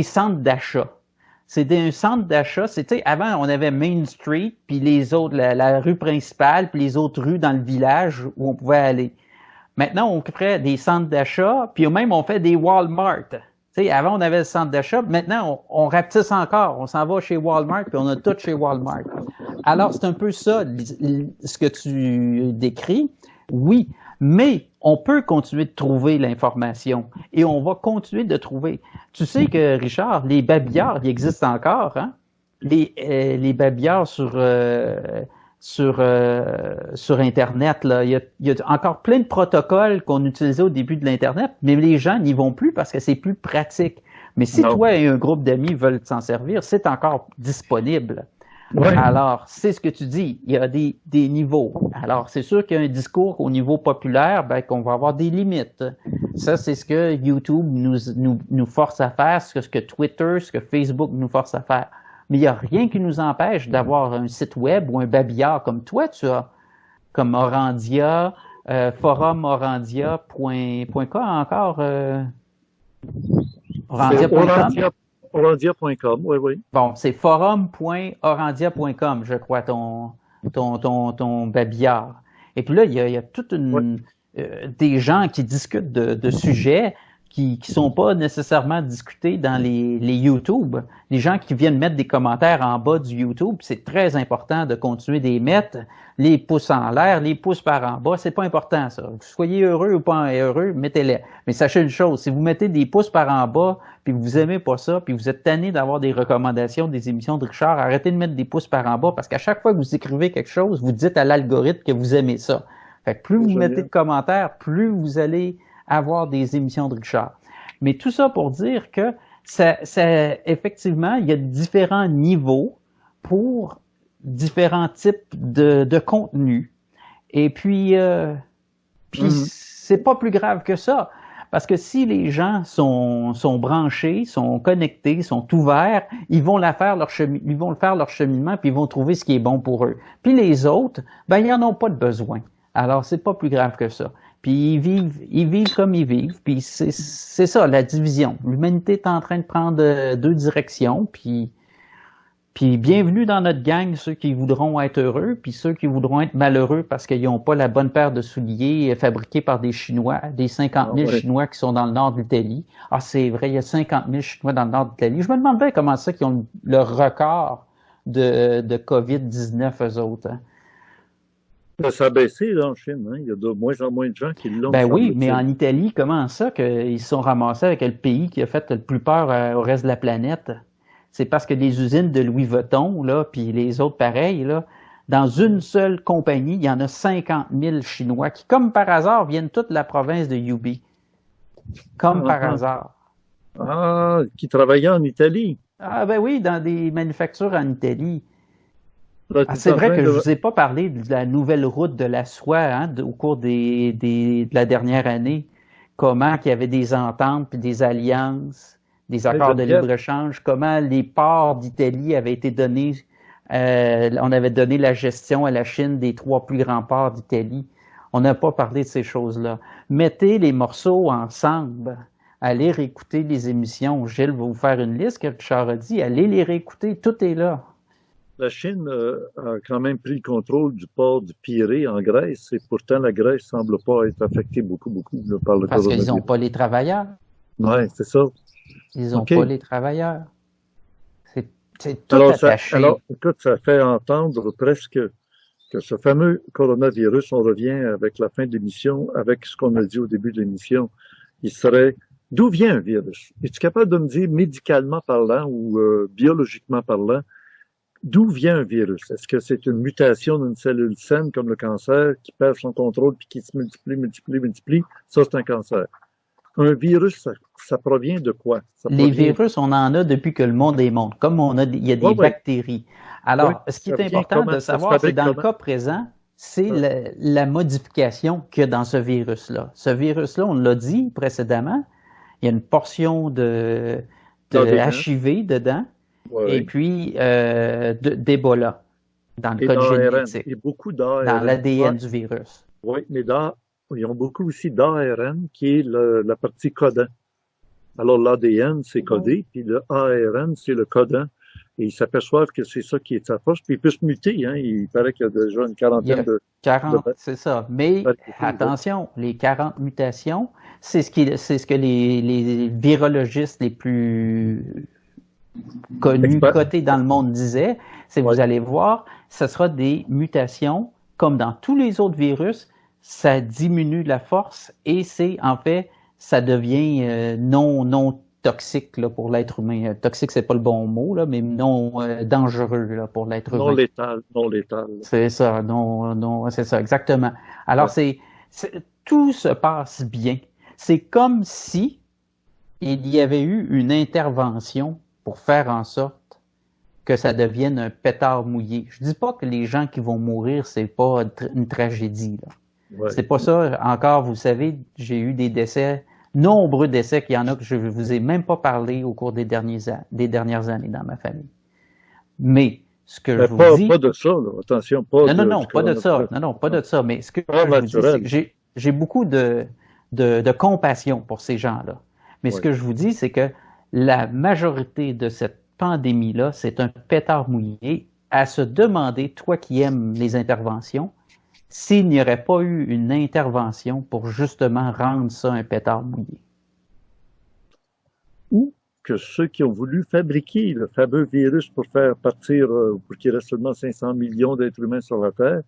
centres d'achat. C'est un centre d'achat. Avant, on avait Main Street, puis les autres, la rue principale, puis les autres rues dans le village où on pouvait aller. Maintenant, on crée des centres d'achat, puis même on fait des Walmart. Avant, on avait le centre d'achat. Maintenant, on rapetisse encore. On s'en va chez Walmart, puis on a tout chez Walmart. Alors, c'est un peu ça, ce que tu décris. Oui, mais on peut continuer de trouver l'information et on va continuer de trouver. Tu sais que, Richard, les babillards, ils existent encore, hein? Les babillards sur Internet, là. Il y a encore plein de protocoles qu'on utilisait au début de l'Internet, mais les gens n'y vont plus parce que c'est plus pratique. Mais si toi et un groupe d'amis veulent s'en servir, c'est encore disponible. Ouais. Alors, c'est ce que tu dis. Il y a des niveaux. Alors, c'est sûr qu'il y a un discours au niveau populaire, qu'on va avoir des limites. Ça, c'est ce que YouTube nous force à faire, ce que Twitter, ce que Facebook nous force à faire. Mais il n'y a rien qui nous empêche d'avoir un site web ou un babillard comme toi, tu as, comme Orandia, forumorandia.com encore. Orandia.com. Orandia.com, oui. Bon, c'est forum.orandia.com, je crois, ton babillard. Et puis là, il y a toute des gens qui discutent de sujets qui sont pas nécessairement discutés dans les YouTube. Les gens qui viennent mettre des commentaires en bas du YouTube, c'est très important de continuer de les mettre. Les pouces en l'air, les pouces par en bas, c'est pas important, ça. Que vous soyez heureux ou pas heureux, mettez-les. Mais sachez une chose, si vous mettez des pouces par en bas, puis vous aimez pas ça, puis vous êtes tanné d'avoir des recommandations des émissions de Richard, arrêtez de mettre des pouces par en bas, parce qu'à chaque fois que vous écrivez quelque chose, vous dites à l'algorithme que vous aimez ça. Fait que plus vous mettez de commentaires, plus vous allez avoir des émissions de Richard. Mais tout ça pour dire que effectivement, il y a différents niveaux pour différents types de contenus. Et puis c'est pas plus grave que ça. Parce que si les gens sont branchés, sont connectés, sont ouverts, ils vont faire leur cheminement, puis ils vont trouver ce qui est bon pour eux. Puis les autres, ils en ont pas de besoin. Alors, c'est pas plus grave que ça. Puis ils vivent comme ils vivent. Puis c'est ça, la division. L'humanité est en train de prendre deux directions. Puis bienvenue dans notre gang, ceux qui voudront être heureux, puis ceux qui voudront être malheureux parce qu'ils n'ont pas la bonne paire de souliers fabriqués par des Chinois, des 50 000 Chinois qui sont dans le nord de l'Italie. Ah, c'est vrai, il y a 50 000 Chinois dans le nord de l'Italie. Je me demande bien comment ça qu'ils ont le record de COVID-19, eux autres. Hein. Ça a baissé là, en Chine. Hein? Il y a de moins en moins de gens qui l'ont. Oui, mais en Italie, comment ça qu'ils se sont ramassés avec le pays qui a fait le plus peur au reste de la planète? C'est parce que les usines de Louis Vuitton, là, puis les autres pareils, là, dans une seule compagnie, il y en a 50 000 Chinois qui, comme par hasard, viennent toute la province de Hubei. Comme par hasard. Ah, qui travaillaient en Italie. Ah oui, dans des manufactures en Italie. C'est vrai que je vous ai pas parlé de la nouvelle route de la soie au cours de la dernière année. Comment qu'il y avait des ententes puis des alliances, des accords de libre-échange, comment les ports d'Italie avaient été donnés, on avait donné la gestion à la Chine des 3 plus grands ports d'Italie. On n'a pas parlé de ces choses-là. Mettez les morceaux ensemble. Allez réécouter les émissions. Gilles va vous faire une liste que Richard a dit. Allez les réécouter. Tout est là. La Chine a quand même pris le contrôle du port de Pirée en Grèce et pourtant la Grèce semble pas être affectée beaucoup par le coronavirus. Parce qu'ils n'ont pas les travailleurs. Oui, c'est ça. Ils n'ont pas les travailleurs. C'est tout attaché. Alors, écoute, ça fait entendre presque que ce fameux coronavirus, on revient avec la fin de l'émission, avec ce qu'on a dit au début de l'émission, il serait... D'où vient un virus? Es-tu capable de me dire, médicalement parlant ou biologiquement parlant, d'où vient un virus? Est-ce que c'est une mutation d'une cellule saine comme le cancer qui perd son contrôle puis qui se multiplie? Ça, c'est un cancer. Un virus, ça provient de quoi? Ça Les provient... virus, on en a depuis que le monde est monde. Comme il y a des bactéries. Alors, ce qui est important de savoir, c'est dans le cas présent, c'est la modification qu'il y a dans ce virus-là. Ce virus-là, on l'a dit précédemment, il y a une portion de HIV dedans, et puis d'Ebola, dans le code génétique. Et beaucoup d'ARN. Dans l'ADN du virus. Oui, mais ils ont beaucoup aussi d'ARN, qui est la partie codant. Alors, l'ADN, c'est codé, puis le ARN, c'est le codant. Et ils s'aperçoivent que c'est ça qui est sa force, puis il peut se muter, hein. Il paraît qu'il y a déjà une quarantaine de... 40, c'est ça. Mais attention, les 40 mutations, c'est ce que les virologistes les plus connus, cotés dans le monde disaient, c'est vous allez voir, ce sera des mutations, comme dans tous les autres virus, ça diminue la force et en fait, ça devient non toxique là, pour l'être humain. Toxique, c'est pas le bon mot, là, mais non dangereux là, pour l'être humain. Non létal. C'est ça, c'est ça, exactement. Alors, tout se passe bien. C'est comme si il y avait eu une intervention pour faire en sorte que ça devienne un pétard mouillé. Je dis pas que les gens qui vont mourir, c'est pas une tragédie, là. Ouais. C'est pas ça. Encore, vous savez, j'ai eu des décès, nombreux décès, qu'il y en a que je vous ai même pas parlé au cours des dernières années dans ma famille. Mais ce que je vous dis... Pas de ça, là. Attention, pas Non, pas de ça. Non, pas de ça. Mais ce que je vous dis, c'est que j'ai beaucoup de compassion pour ces gens-là. Mais ce que je vous dis, c'est que la majorité de cette pandémie-là, c'est un pétard mouillé à se demander, toi qui aimes les interventions, s'il n'y aurait pas eu une intervention pour justement rendre ça un pétard mouillé. Ou que ceux qui ont voulu fabriquer le fameux virus pour faire partir, pour qu'il reste seulement 500 millions d'êtres humains sur la Terre,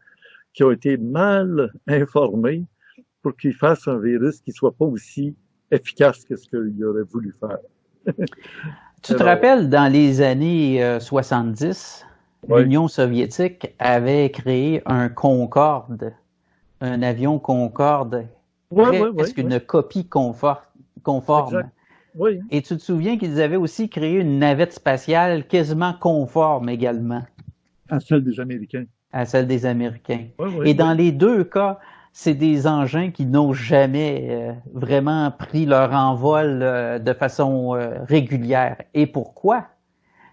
qui ont été mal informés pour qu'ils fassent un virus qui soit pas aussi efficace que ce qu'ils auraient voulu faire. Tu te rappelles, dans les années 70, l'Union soviétique avait créé un Concorde, un avion Concorde, presque une copie conforme. Oui. Et tu te souviens qu'ils avaient aussi créé une navette spatiale quasiment conforme également. À celle des Américains. À celle des Américains. Et dans les deux cas, c'est des engins qui n'ont jamais vraiment pris leur envol de façon régulière. Et pourquoi?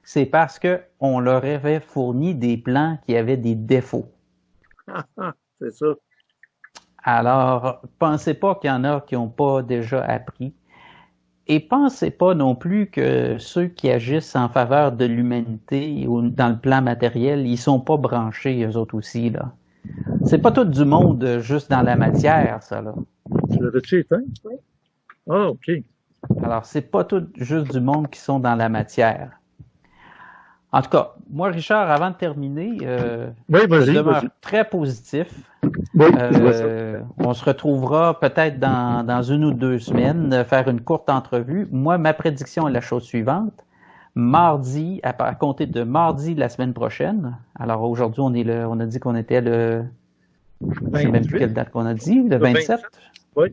C'est parce qu'on leur avait fourni des plans qui avaient des défauts. C'est ça. Alors, pensez pas qu'il y en a qui n'ont pas déjà appris. Et pensez pas non plus que ceux qui agissent en faveur de l'humanité ou dans le plan matériel, ils sont pas branchés, eux autres aussi, là. C'est pas tout du monde juste dans la matière, ça, là. Tu l'avais-tu éteint? Oui. Ah, OK. Alors, c'est pas tout juste du monde qui sont dans la matière. En tout cas, moi, Richard, avant de terminer, je demeure très positif. On se retrouvera peut-être dans 1 ou 2 semaines, faire une courte entrevue. Moi, ma prédiction est la chose suivante. Mardi, à compter de mardi la semaine prochaine, alors aujourd'hui, on a dit qu'on était le... Je sais même plus quelle date qu'on a dit, le 27? Oui.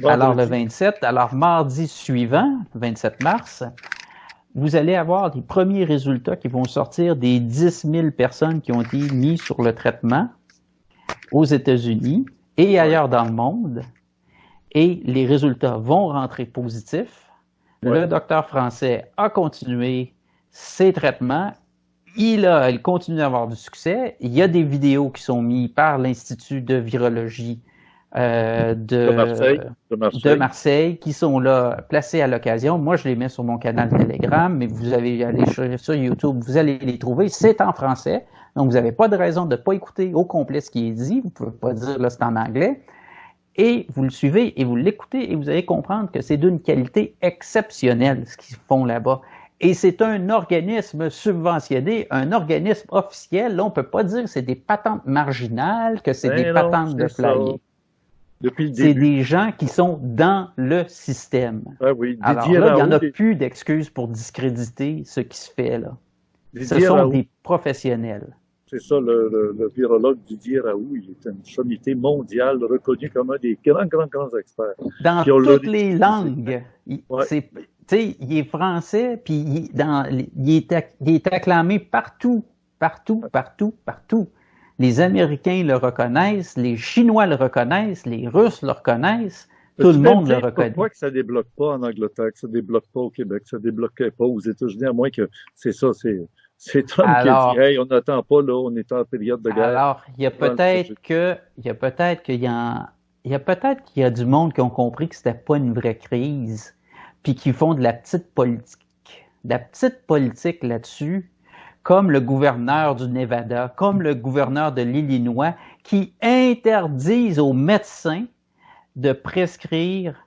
Alors, le 27, alors mardi suivant, 27 mars, vous allez avoir les premiers résultats qui vont sortir des 10 000 personnes qui ont été mises sur le traitement aux États-Unis et ailleurs dans le monde. Et les résultats vont rentrer positifs. Le docteur français a continué ses traitements. Il continue d'avoir du succès. Il y a des vidéos qui sont mises par l'Institut de virologie de Marseille qui sont là, placées à l'occasion. Moi, je les mets sur mon canal Telegram, mais vous allez aller sur YouTube, vous allez les trouver. C'est en français, donc vous n'avez pas de raison de ne pas écouter au complet ce qui est dit. Vous ne pouvez pas dire là c'est en anglais. Et vous le suivez et vous l'écoutez et vous allez comprendre que c'est d'une qualité exceptionnelle ce qu'ils font là-bas. Et c'est un organisme subventionné, un organisme officiel. Là, on ne peut pas dire que c'est des patentes marginales, que c'est des patentes de flyers. C'est des gens qui sont dans le système. Ah oui, alors là, il n'y en a plus d'excuses pour discréditer ce qui se fait là. Ce Didier sont Raoult, des professionnels. c'est ça, le virologue Didier Raoult, il est une sommité mondiale reconnue comme un des grands experts. Dans Puis on l'a toutes les utilisé. langues. Ouais. Tu sais, il est français, puis il est acclamé partout, partout, partout, partout. Les Américains le reconnaissent, les Chinois le reconnaissent, les Russes le reconnaissent, tout le Peux-tu même monde le dire reconnaît. pourquoi que ça débloque pas en Angleterre, que ça débloque pas au Québec, que ça débloquait pas aux États-Unis, à moins que c'est ça, c'est Trump qui a dit, Alors, hey, on n'attend pas, là, on est en période de guerre. alors, il y a peut-être qu'il y a du monde qui ont compris que c'était pas une vraie crise, puis qui font de la petite politique là-dessus, comme le gouverneur du Nevada, comme le gouverneur de l'Illinois, qui interdisent aux médecins de prescrire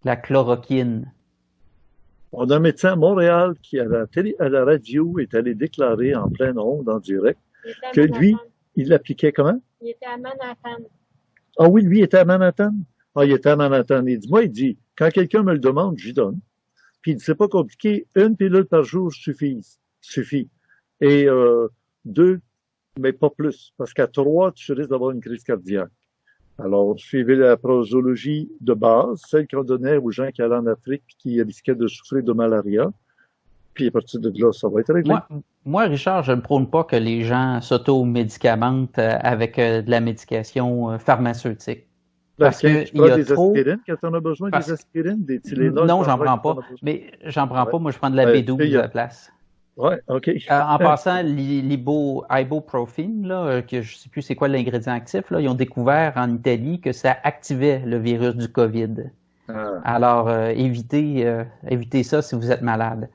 la chloroquine. On a un médecin à Montréal qui, à la radio, est allé déclarer en pleine onde, en direct, que lui, il l'appliquait comment? Il était à Manhattan. Ah oui, lui, il était à Manhattan. Ah, il était à Manhattan. Il dit, moi, il dit, quand quelqu'un me le demande, j'y donne. Puis il dit, c'est pas compliqué, une pilule par jour suffit. Et 2, mais pas plus, parce qu'à 3, tu risques d'avoir une crise cardiaque. Alors, suivez la prosologie de base, celle qu'on donnait aux gens qui allaient en Afrique et qui risquaient de souffrir de malaria. Puis à partir de là, ça va être réglé. Moi, Richard, je ne prône pas que les gens s'auto-médicamentent avec de la médication pharmaceutique. Parce que tu prends des aspirines quand on a besoin, des aspirines, des Tylenol? Non, j'en prends pas. Mais j'en prends pas. Moi, je prends de la B12 à la place. Ouais, OK. En passant, l'ibuprofene, là, que je sais plus c'est quoi l'ingrédient actif, là, ils ont découvert en Italie que ça activait le virus du COVID. Alors, évitez ça si vous êtes malade.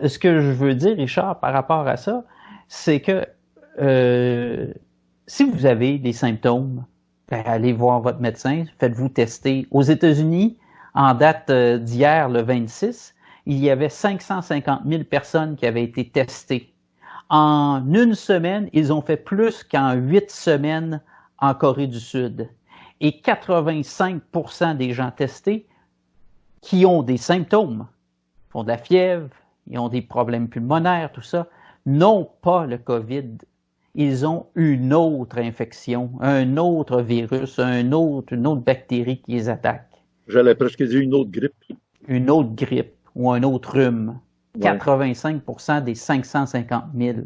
Ce que je veux dire, Richard, par rapport à ça, c'est que si vous avez des symptômes, ben, allez voir votre médecin, faites-vous tester. Aux États-Unis, en date d'hier, le 26, il y avait 550 000 personnes qui avaient été testées. En une semaine, ils ont fait plus qu'en 8 semaines en Corée du Sud. Et 85% des gens testés qui ont des symptômes, font de la fièvre, ils ont des problèmes pulmonaires, tout ça, n'ont pas le COVID. Ils ont une autre infection, un autre virus, une autre bactérie qui les attaque. J'allais presque dire une autre grippe. Une autre grippe ou un autre rhume. Ouais. 85% des 550 000.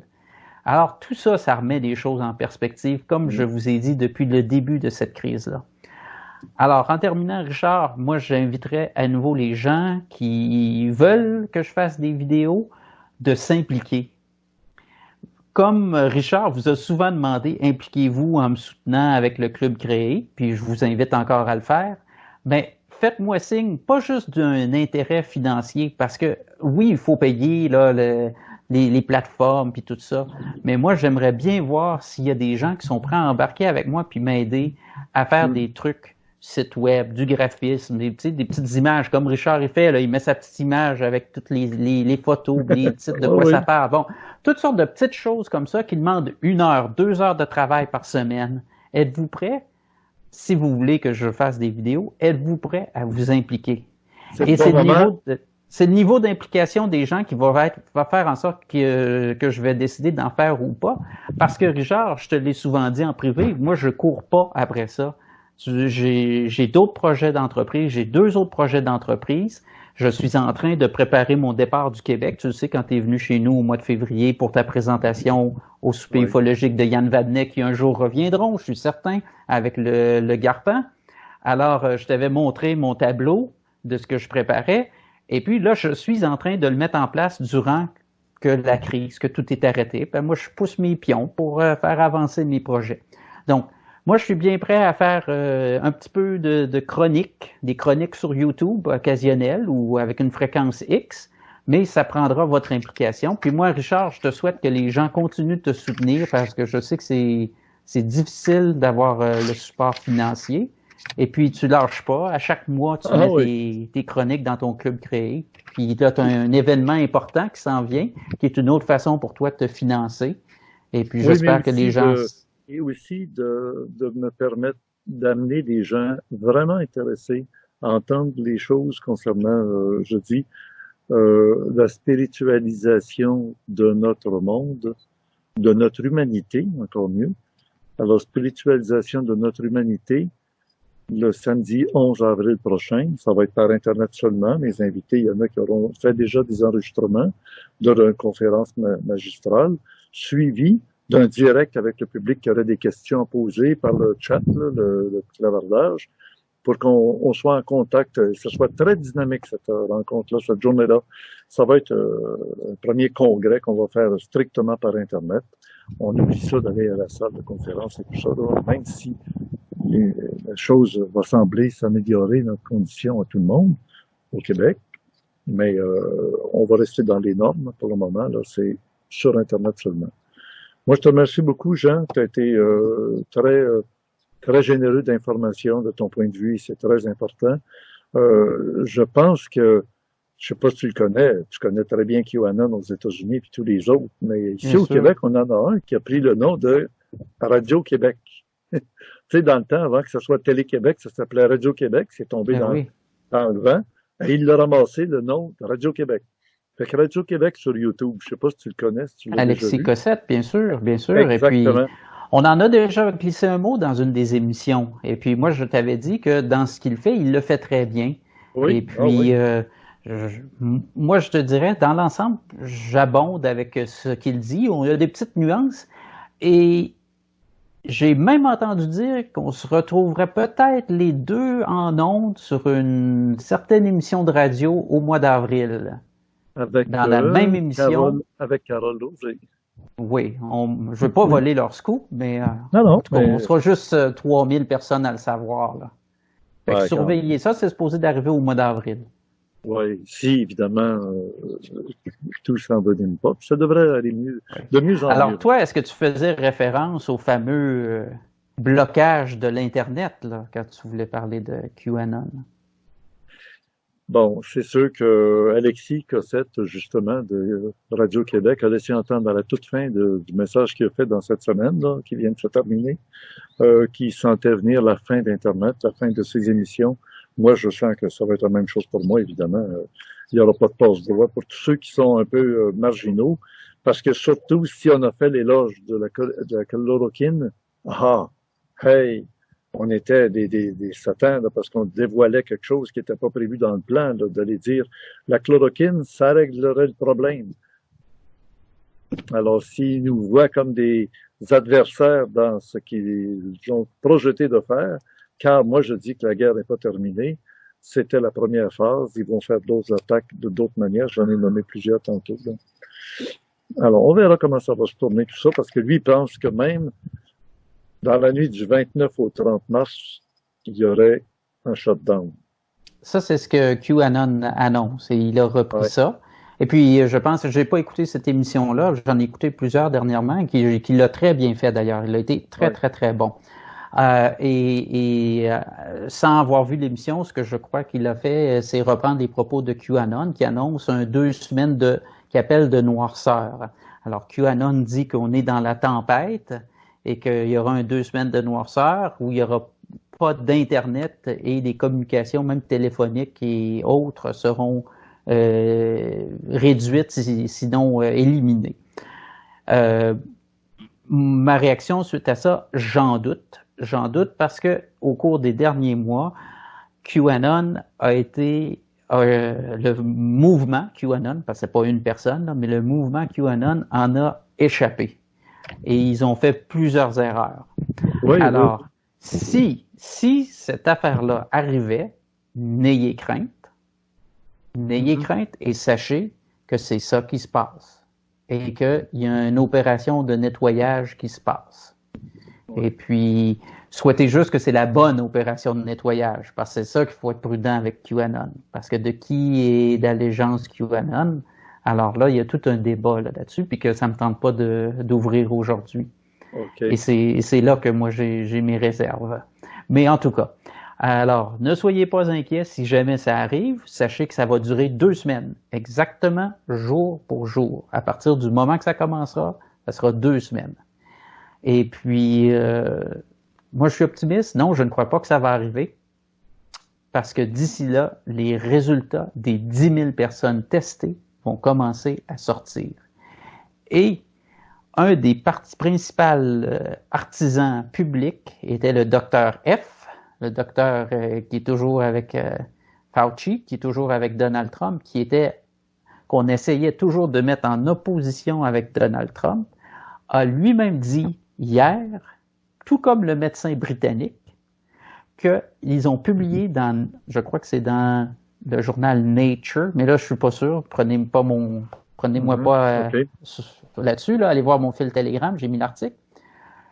Alors, tout ça, ça remet les choses en perspective, comme je vous ai dit depuis le début de cette crise-là. Alors, en terminant, Richard, moi, j'inviterais à nouveau les gens qui veulent que je fasse des vidéos de s'impliquer. Comme Richard vous a souvent demandé, impliquez-vous en me soutenant avec le club créé, puis je vous invite encore à le faire, ben, faites-moi signe, pas juste d'un intérêt financier, parce que oui, il faut payer là, les plateformes puis tout ça, mais moi, j'aimerais bien voir s'il y a des gens qui sont prêts à embarquer avec moi puis m'aider à faire des trucs, site web, du graphisme, des petites images, comme Richard il fait, là, il met sa petite image avec toutes les photos, les titres de quoi ça parle. Bon, toutes sortes de petites choses comme ça qui demandent 1 heure, 2 heures de travail par semaine. Êtes-vous prêts? Si vous voulez que je fasse des vidéos, êtes-vous prêt à vous impliquer? Et c'est le niveau d'implication des gens qui va faire en sorte que je vais décider d'en faire ou pas. Parce que, Richard, je te l'ai souvent dit en privé, moi, je cours pas après ça. J'ai d'autres projets d'entreprise, j'ai 2 autres projets d'entreprise. Je suis en train de préparer mon départ du Québec. Tu le sais, quand tu es venu chez nous au mois de février pour ta présentation au souper ufologique de Yann Vadnet, qui un jour reviendront, je suis certain, avec le Garpin. Alors, je t'avais montré mon tableau de ce que je préparais. Et puis là, je suis en train de le mettre en place durant que la crise, que tout est arrêté. Ben, moi, je pousse mes pions pour faire avancer mes projets. Donc, moi, je suis bien prêt à faire un petit peu de chroniques, des chroniques sur YouTube occasionnelles ou avec une fréquence X, mais ça prendra votre implication. Puis moi, Richard, je te souhaite que les gens continuent de te soutenir parce que je sais que c'est difficile d'avoir le support financier. Et puis, tu lâches pas. À chaque mois, tu mets tes chroniques dans ton club créé. Puis là, tu as un événement important qui s'en vient, qui est une autre façon pour toi de te financer. Et puis, j'espère que les gens... Et aussi de me permettre d'amener des gens vraiment intéressés à entendre les choses concernant, je dis, la spiritualisation de notre monde, de notre humanité, encore mieux. Alors, spiritualisation de notre humanité, le samedi 11 avril prochain, ça va être par Internet seulement. Mes invités, il y en a qui auront fait déjà des enregistrements d'une conférence magistrale, suivie d'un direct avec le public qui aurait des questions à poser par le chat, là, le clavardage, pour qu'on soit en contact, que ce soit très dynamique cette rencontre-là, cette journée-là. Ça va être un premier congrès qu'on va faire strictement par Internet. On oublie ça d'aller à la salle de conférence et tout ça, là, même si la chose va sembler s'améliorer notre condition à tout le monde au Québec, mais on va rester dans les normes pour le moment, là, c'est sur Internet seulement. Moi, je te remercie beaucoup, Jean. Tu as été très généreux d'informations de ton point de vue, c'est très important. Je pense que, je sais pas si tu connais très bien QAnon aux États-Unis puis tous les autres, mais ici Bien au sûr. Québec, on en a un qui a pris le nom de Radio-Québec. Tu sais, dans le temps, avant que ce soit Télé-Québec, ça s'appelait Radio-Québec, c'est tombé Ben oui. dans le vent, et il a ramassé le nom de Radio-Québec. Fait que Radio-Québec sur YouTube, je sais pas si tu le connais, si tu l'as déjà Alexis vu. Cossette, bien sûr, bien sûr. Et puis, Exactement. on en a déjà glissé un mot dans une des émissions. Et puis, moi, je t'avais dit que dans ce qu'il fait, il le fait très bien. Oui, Et puis, moi, je te dirais, dans l'ensemble, j'abonde avec ce qu'il dit. On a des petites nuances. Et j'ai même entendu dire qu'on se retrouverait peut-être les deux en ondes sur une certaine émission de radio au mois d'avril. Avec Dans la même émission. avec Carole Lauger. Oui, je veux pas voler leur scoop, mais Non, en tout cas, mais on sera juste 3000 personnes à le savoir, là. Fait que ouais, surveillez ça, c'est supposé d'arriver au mois d'avril. ouais, si évidemment tout s'envenime pas, puis ça devrait aller mieux, de mieux en Alors, mieux. toi, est-ce que tu faisais référence au fameux blocage de l'Internet, là, quand tu voulais parler de QAnon? Bon, c'est sûr que Alexis Cossette, justement, de Radio-Québec, a laissé entendre à la toute fin du message qu'il a fait dans cette semaine, là, qui vient de se terminer, qu'il sentait venir la fin d'Internet, la fin de ses émissions. Moi, je sens que ça va être la même chose pour moi, évidemment. Il n'y aura pas de passe-droit pour tous ceux qui sont un peu marginaux, parce que surtout, si on a fait l'éloge de la chloroquine, hey, on était des satans, là, parce qu'on dévoilait quelque chose qui n'était pas prévu dans le plan, là, d'aller dire la chloroquine, ça réglerait le problème. Alors, s'ils nous voient comme des adversaires dans ce qu'ils ont projeté de faire, car moi je dis que la guerre n'est pas terminée, c'était la première phase, ils vont faire d'autres attaques de d'autres manières, j'en ai nommé plusieurs tantôt. Là. Alors, on verra comment ça va se tourner tout ça, parce que lui pense que même dans la nuit du 29 au 30 mars, il y aurait un shutdown. Ça, c'est ce que QAnon annonce et il a repris Ouais. ça. Et puis, je pense, j'ai pas écouté cette émission-là, j'en ai écouté plusieurs dernièrement, et qui l'a très bien fait d'ailleurs. Il a été très, Ouais. très, très bon. Sans avoir vu l'émission, ce que je crois qu'il a fait, c'est reprendre les propos de QAnon, qui annonce 2 semaines qui appelle de noirceur. Alors, QAnon dit qu'on est dans la tempête et qu'il y aura 2 semaines de noirceur où il y aura pas d'Internet et les communications, même téléphoniques et autres, seront réduites, sinon éliminées. Ma réaction suite à ça, j'en doute. J'en doute parce que au cours des derniers mois, QAnon a été le mouvement QAnon, parce que c'est pas une personne, là, mais le mouvement QAnon en a échappé. Et ils ont fait plusieurs erreurs. Oui, Alors, si cette affaire-là arrivait, n'ayez crainte. N'ayez crainte et sachez que c'est ça qui se passe. Et qu'il y a une opération de nettoyage qui se passe. Et puis, souhaitez juste que c'est la bonne opération de nettoyage, parce que c'est ça qu'il faut être prudent avec QAnon. Parce que de qui est d'allégeance QAnon, alors là, il y a tout un débat là-dessus, puis que ça me tente pas d'ouvrir aujourd'hui. Okay. Et c'est là que moi, j'ai mes réserves. Mais en tout cas, alors, ne soyez pas inquiets si jamais ça arrive. Sachez que ça va durer 2 semaines, exactement jour pour jour. À partir du moment que ça commencera, ça sera 2 semaines. Et puis, moi, je suis optimiste. Non, je ne crois pas que ça va arriver. parce que d'ici là, les résultats des 10 000 personnes testées vont commencer à sortir. Et un des principaux artisans publics était le docteur F, le docteur qui est toujours avec Fauci, qui est toujours avec Donald Trump, qu'on essayait toujours de mettre en opposition avec Donald Trump, a lui-même dit hier, tout comme le médecin britannique, qu'ils ont publié je crois que c'est dans le journal Nature, mais là je suis pas sûr, prenez-moi pas là-dessus, là, allez voir mon fil Telegram, j'ai mis l'article,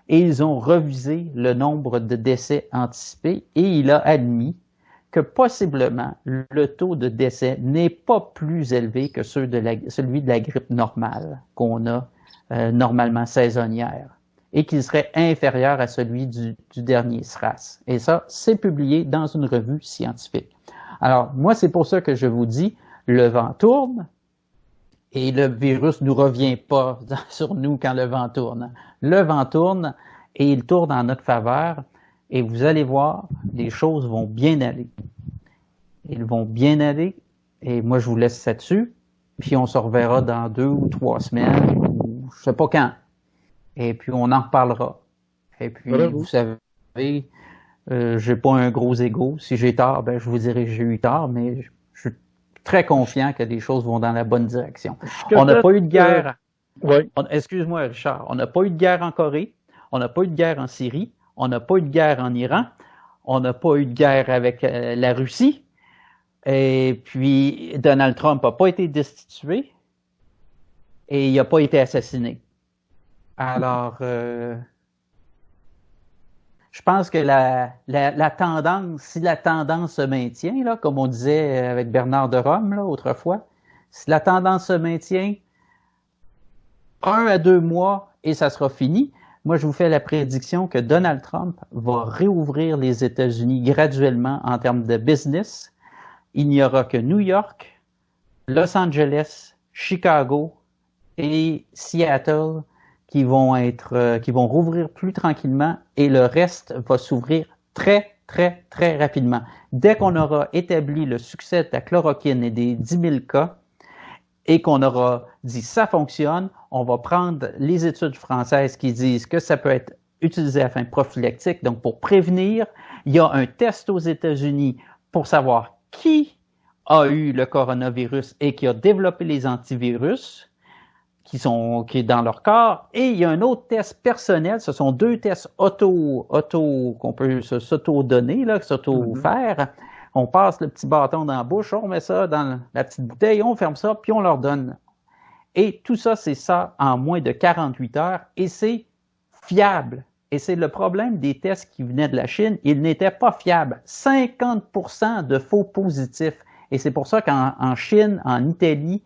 et ils ont revisé le nombre de décès anticipés, et il a admis que possiblement le taux de décès n'est pas plus élevé que celui de la grippe normale qu'on a normalement saisonnière, et qu'il serait inférieur à celui du dernier SRAS. Et ça, c'est publié dans une revue scientifique. Alors, moi, c'est pour ça que je vous dis, le vent tourne, et le virus ne nous revient pas sur nous quand le vent tourne. Le vent tourne, et il tourne en notre faveur, et vous allez voir, les choses vont bien aller. Ils vont bien aller, et moi, je vous laisse là-dessus, puis on se reverra dans 2 ou 3 semaines, ou je sais pas quand. Et puis, on en reparlera. Et puis, vous savez, j'ai pas un gros ego. Si j'ai tort, je vous dirai que j'ai eu tort, mais je suis très confiant que les choses vont dans la bonne direction. On n'a pas eu de guerre. Excuse-moi, Richard. On n'a pas eu de guerre en Corée. On n'a pas eu de guerre en Syrie. On n'a pas eu de guerre en Iran. On n'a pas eu de guerre avec la Russie. Et puis, Donald Trump n'a pas été destitué. Et il n'a pas été assassiné. Alors, je pense que la tendance, si la tendance se maintient, là, comme on disait avec Bernard de Rome là, autrefois, si la tendance se maintient 1 à 2 mois et ça sera fini, moi je vous fais la prédiction que Donald Trump va réouvrir les États-Unis graduellement en termes de business. Il n'y aura que New York, Los Angeles, Chicago et Seattle qui vont rouvrir plus tranquillement et le reste va s'ouvrir très, très, très rapidement. Dès qu'on aura établi le succès de la chloroquine et des 10 000 cas et qu'on aura dit ça fonctionne, on va prendre les études françaises qui disent que ça peut être utilisé à fin prophylactique, donc pour prévenir. Il y a un test aux États-Unis pour savoir qui a eu le coronavirus et qui a développé les antivirus qui est dans leur corps, et il y a un autre test personnel, ce sont 2 tests qu'on peut s'auto-donner, là, s'auto-faire. On passe le petit bâton dans la bouche, on met ça dans la petite bouteille, on ferme ça, puis on leur donne. Et tout ça, c'est ça en moins de 48 heures, et c'est fiable. Et c'est le problème des tests qui venaient de la Chine, ils n'étaient pas fiables. 50% de faux positifs. Et c'est pour ça qu'en Chine, en Italie,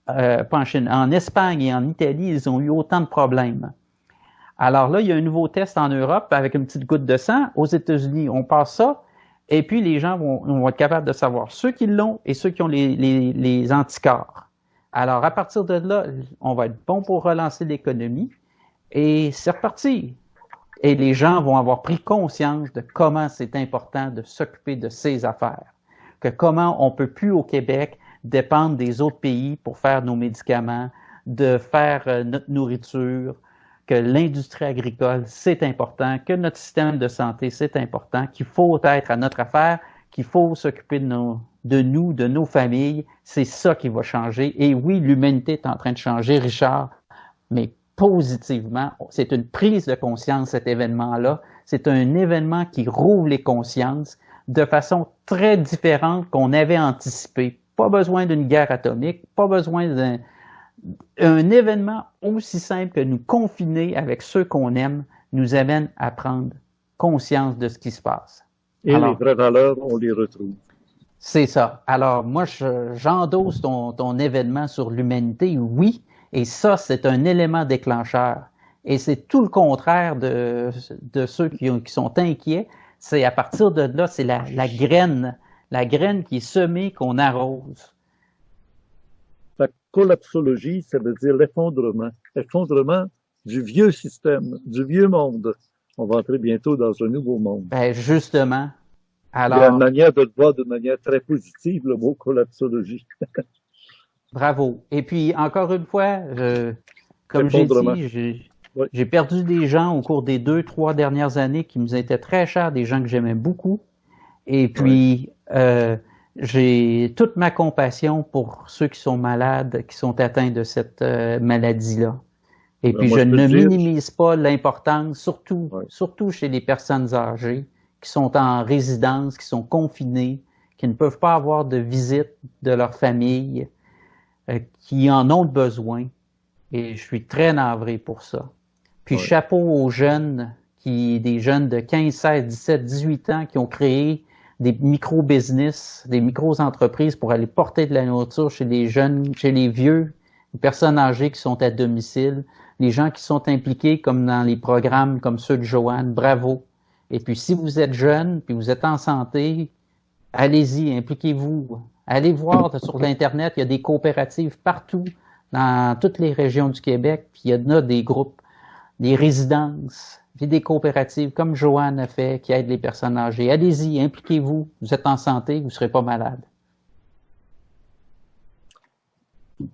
pas en Chine, en Espagne et en Italie, ils ont eu autant de problèmes. Alors là, il y a un nouveau test en Europe avec une petite goutte de sang. Aux États-Unis, on passe ça, et puis les gens vont être capables de savoir ceux qui l'ont et ceux qui ont les anticorps. Alors, à partir de là, on va être bon pour relancer l'économie, et c'est reparti. Et les gens vont avoir pris conscience de comment c'est important de s'occuper de ces affaires, que comment on peut plus au Québec dépendre des autres pays pour faire nos médicaments, de faire notre nourriture, que l'industrie agricole, c'est important, que notre système de santé, c'est important, qu'il faut être à notre affaire, qu'il faut s'occuper de nous, de nos familles. C'est ça qui va changer. Et oui, l'humanité est en train de changer, Richard, mais positivement. C'est une prise de conscience, cet événement-là. C'est un événement qui rouvre les consciences de façon très différente qu'on avait anticipé. Pas besoin d'une guerre atomique, pas besoin d'un événement aussi simple que nous confiner avec ceux qu'on aime nous amène à prendre conscience de ce qui se passe. Et alors, les vraies valeurs, on les retrouve. C'est ça. Alors, moi, j'endosse ton événement sur l'humanité, oui, et ça, c'est un élément déclencheur. Et c'est tout le contraire de ceux qui sont inquiets. C'est à partir de là, c'est la graine qui est semée qu'on arrose. La collapsologie, ça veut dire l'effondrement du vieux système, du vieux monde. On va entrer bientôt dans un nouveau monde. Ben justement, Il y a Alors, une manière de le voir de manière très positive, le mot collapsologie. bravo. Et puis, encore une fois, comme j'ai Effondrement. dit, Oui. j'ai perdu des gens au cours des 2-3 dernières années qui nous étaient très chers, des gens que j'aimais beaucoup. Et puis, j'ai toute ma compassion pour ceux qui sont malades, qui sont atteints de cette maladie-là. Et puis, moi, je je peux ne te dire- minimise pas l'importance, Ouais. surtout chez les personnes âgées qui sont en résidence, qui sont confinées, qui ne peuvent pas avoir de visite de leur famille, qui en ont besoin. Et je suis très navré pour ça. Puis Ouais. chapeau aux jeunes, des jeunes de 15, 16, 17, 18 ans qui ont créé des micro-business, des micro-entreprises pour aller porter de la nourriture chez les jeunes, chez les vieux, les personnes âgées qui sont à domicile, les gens qui sont impliqués comme dans les programmes comme ceux de Joanne, bravo. Et puis si vous êtes jeune, puis vous êtes en santé, allez-y, impliquez-vous. Allez voir sur l'Internet, il y a des coopératives partout, dans toutes les régions du Québec, puis il y en a des groupes, des résidences, puis des coopératives, comme Joanne a fait, qui aident les personnes âgées. Allez-y, impliquez-vous. Vous êtes en santé, vous ne serez pas malade.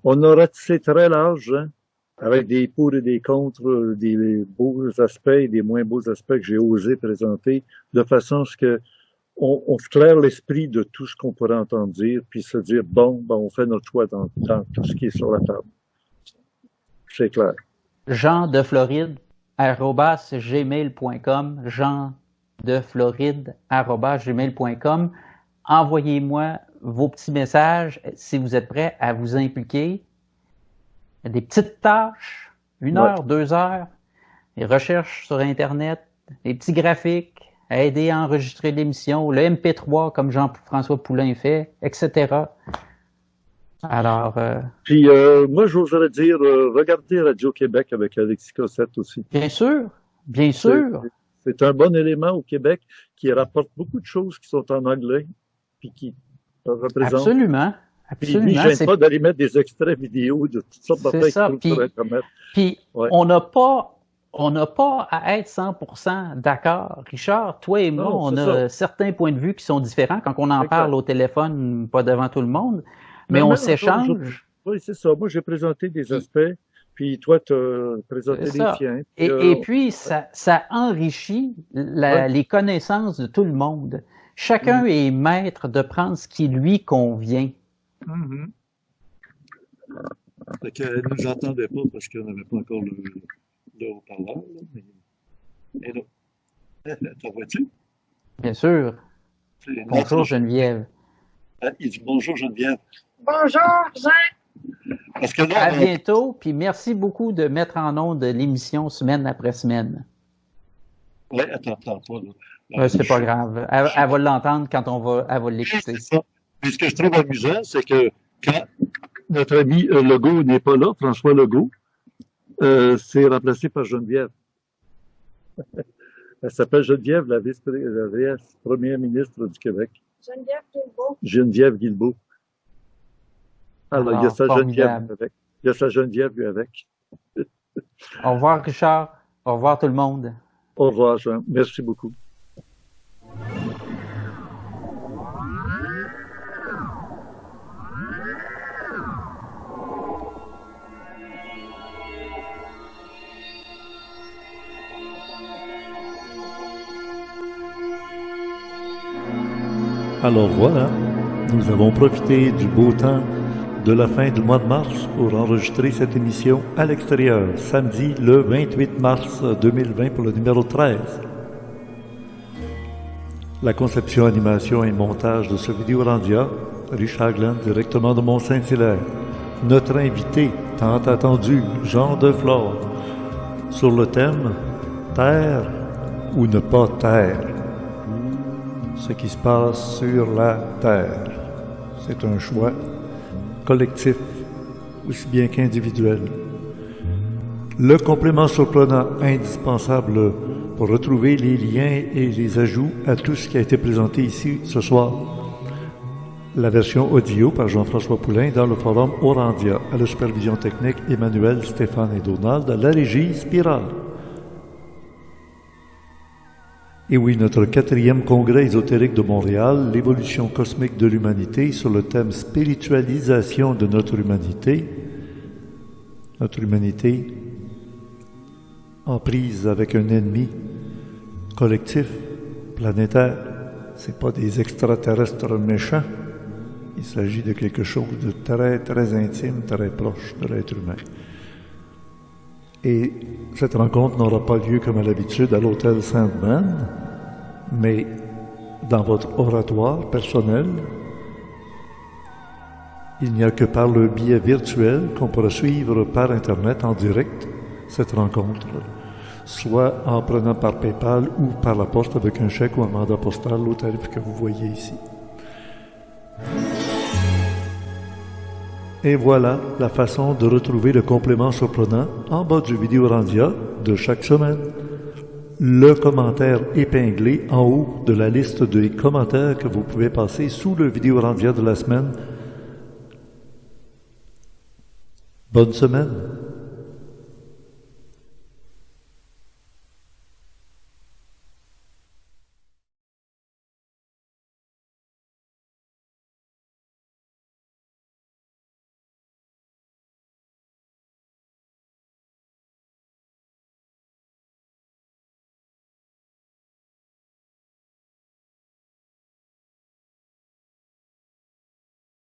On a ratissé très large, hein, avec des pour et des contre, des beaux aspects et des moins beaux aspects que j'ai osé présenter, de façon à ce que on claire l'esprit de tout ce qu'on pourrait entendre dire, puis se dire, bon, on fait notre choix dans tout ce qui est sur la table. C'est clair. jeandefloride@gmail.com, jeandefloride@gmail.com. Envoyez-moi vos petits messages si vous êtes prêts à vous impliquer. Des petites tâches, 1 heure, 2 heures, des recherches sur Internet, des petits graphiques, à aider à enregistrer l'émission, le MP3 comme Jean-François Poulain fait, etc. Alors, Puis moi, j'oserais dire, regardez Radio-Québec avec Alexis Cossette aussi. bien sûr, bien sûr. C'est un bon élément au Québec qui rapporte beaucoup de choses qui sont en anglais, puis qui représentent. Absolument, Puis il absolument. ne gêne pas d'aller mettre des extraits vidéo de toutes sortes C'est d'affaires ça, qu'il trouve sur Internet. Puis Ouais. on n'a pas à être 100% d'accord. Richard, toi et moi, Non, on c'est a ça. certains points de vue qui sont différents quand on en Exact. parle au téléphone, pas devant tout le monde, mais on même s'échange. Oui, c'est ça. Moi, j'ai présenté des aspects, puis toi, tu as présenté C'est les ça. tiens. Et puis, ça enrichit les connaissances de tout le monde. Chacun est maître de prendre ce qui lui convient. Mhm. Fait qu'elle ne nous entendait pas parce qu'on n'avait pas encore le haut-parleur. Là, mais... Et là, t'en vois-tu? Bien sûr. C'est- Bonjour Geneviève. Il dit bonjour Geneviève. Bonjour, Jean. Parce que là, À bientôt, puis merci beaucoup de mettre en onde l'émission semaine après semaine. ouais, attends pas. Là. C'est pas grave. Elle va l'entendre quand elle va l'écouter. C'est ça. Puis ce que je trouve amusant, c'est que quand notre ami Legault n'est pas là, François Legault, c'est remplacé par Geneviève. Elle s'appelle Geneviève, la vice-première ministre du Québec. Geneviève Guilbeault. Geneviève Guilbeault. Alors, il y a sa Geneviève formidable. avec. Il y a sa Geneviève lui avec. Au revoir Richard. Au revoir tout le monde. Au revoir, Jean. Merci beaucoup. Alors voilà, nous avons profité du beau temps de la fin du mois de mars pour enregistrer cette émission à l'extérieur, samedi le 28 mars 2020 pour le numéro 13. La conception, animation et montage de ce vidéo-randia, Richard Glenn, directement de Mont-Saint-Hilaire. Notre invité, tant attendu, Jean Deflore, sur le thème « Taire ou ne pas taire ». Ce qui se passe sur la Terre. C'est un choix collectif, aussi bien qu'individuel. Le complément surprenant indispensable pour retrouver les liens et les ajouts à tout ce qui a été présenté ici ce soir. La version audio par Jean-François Poulain dans le forum Orandia, à la supervision technique Emmanuel, Stéphane et Donald, à la régie Spirale. Et oui, notre 4e congrès ésotérique de Montréal, l'évolution cosmique de l'humanité, sur le thème spiritualisation de notre humanité en prise avec un ennemi collectif, planétaire. C'est pas des extraterrestres méchants. Il s'agit de quelque chose de très, très intime, très proche de l'être humain. Et cette rencontre n'aura pas lieu comme à l'habitude à l'hôtel Sandman, mais dans votre oratoire personnel. Il n'y a que par le biais virtuel qu'on pourra suivre par Internet en direct cette rencontre, soit en prenant par PayPal ou par la poste avec un chèque ou un mandat postal au tarif que vous voyez ici. Et voilà la façon de retrouver le complément surprenant en bas du vidéo Randia de chaque semaine. Le commentaire épinglé en haut de la liste des commentaires que vous pouvez passer sous le vidéo Randia de la semaine. Bonne semaine!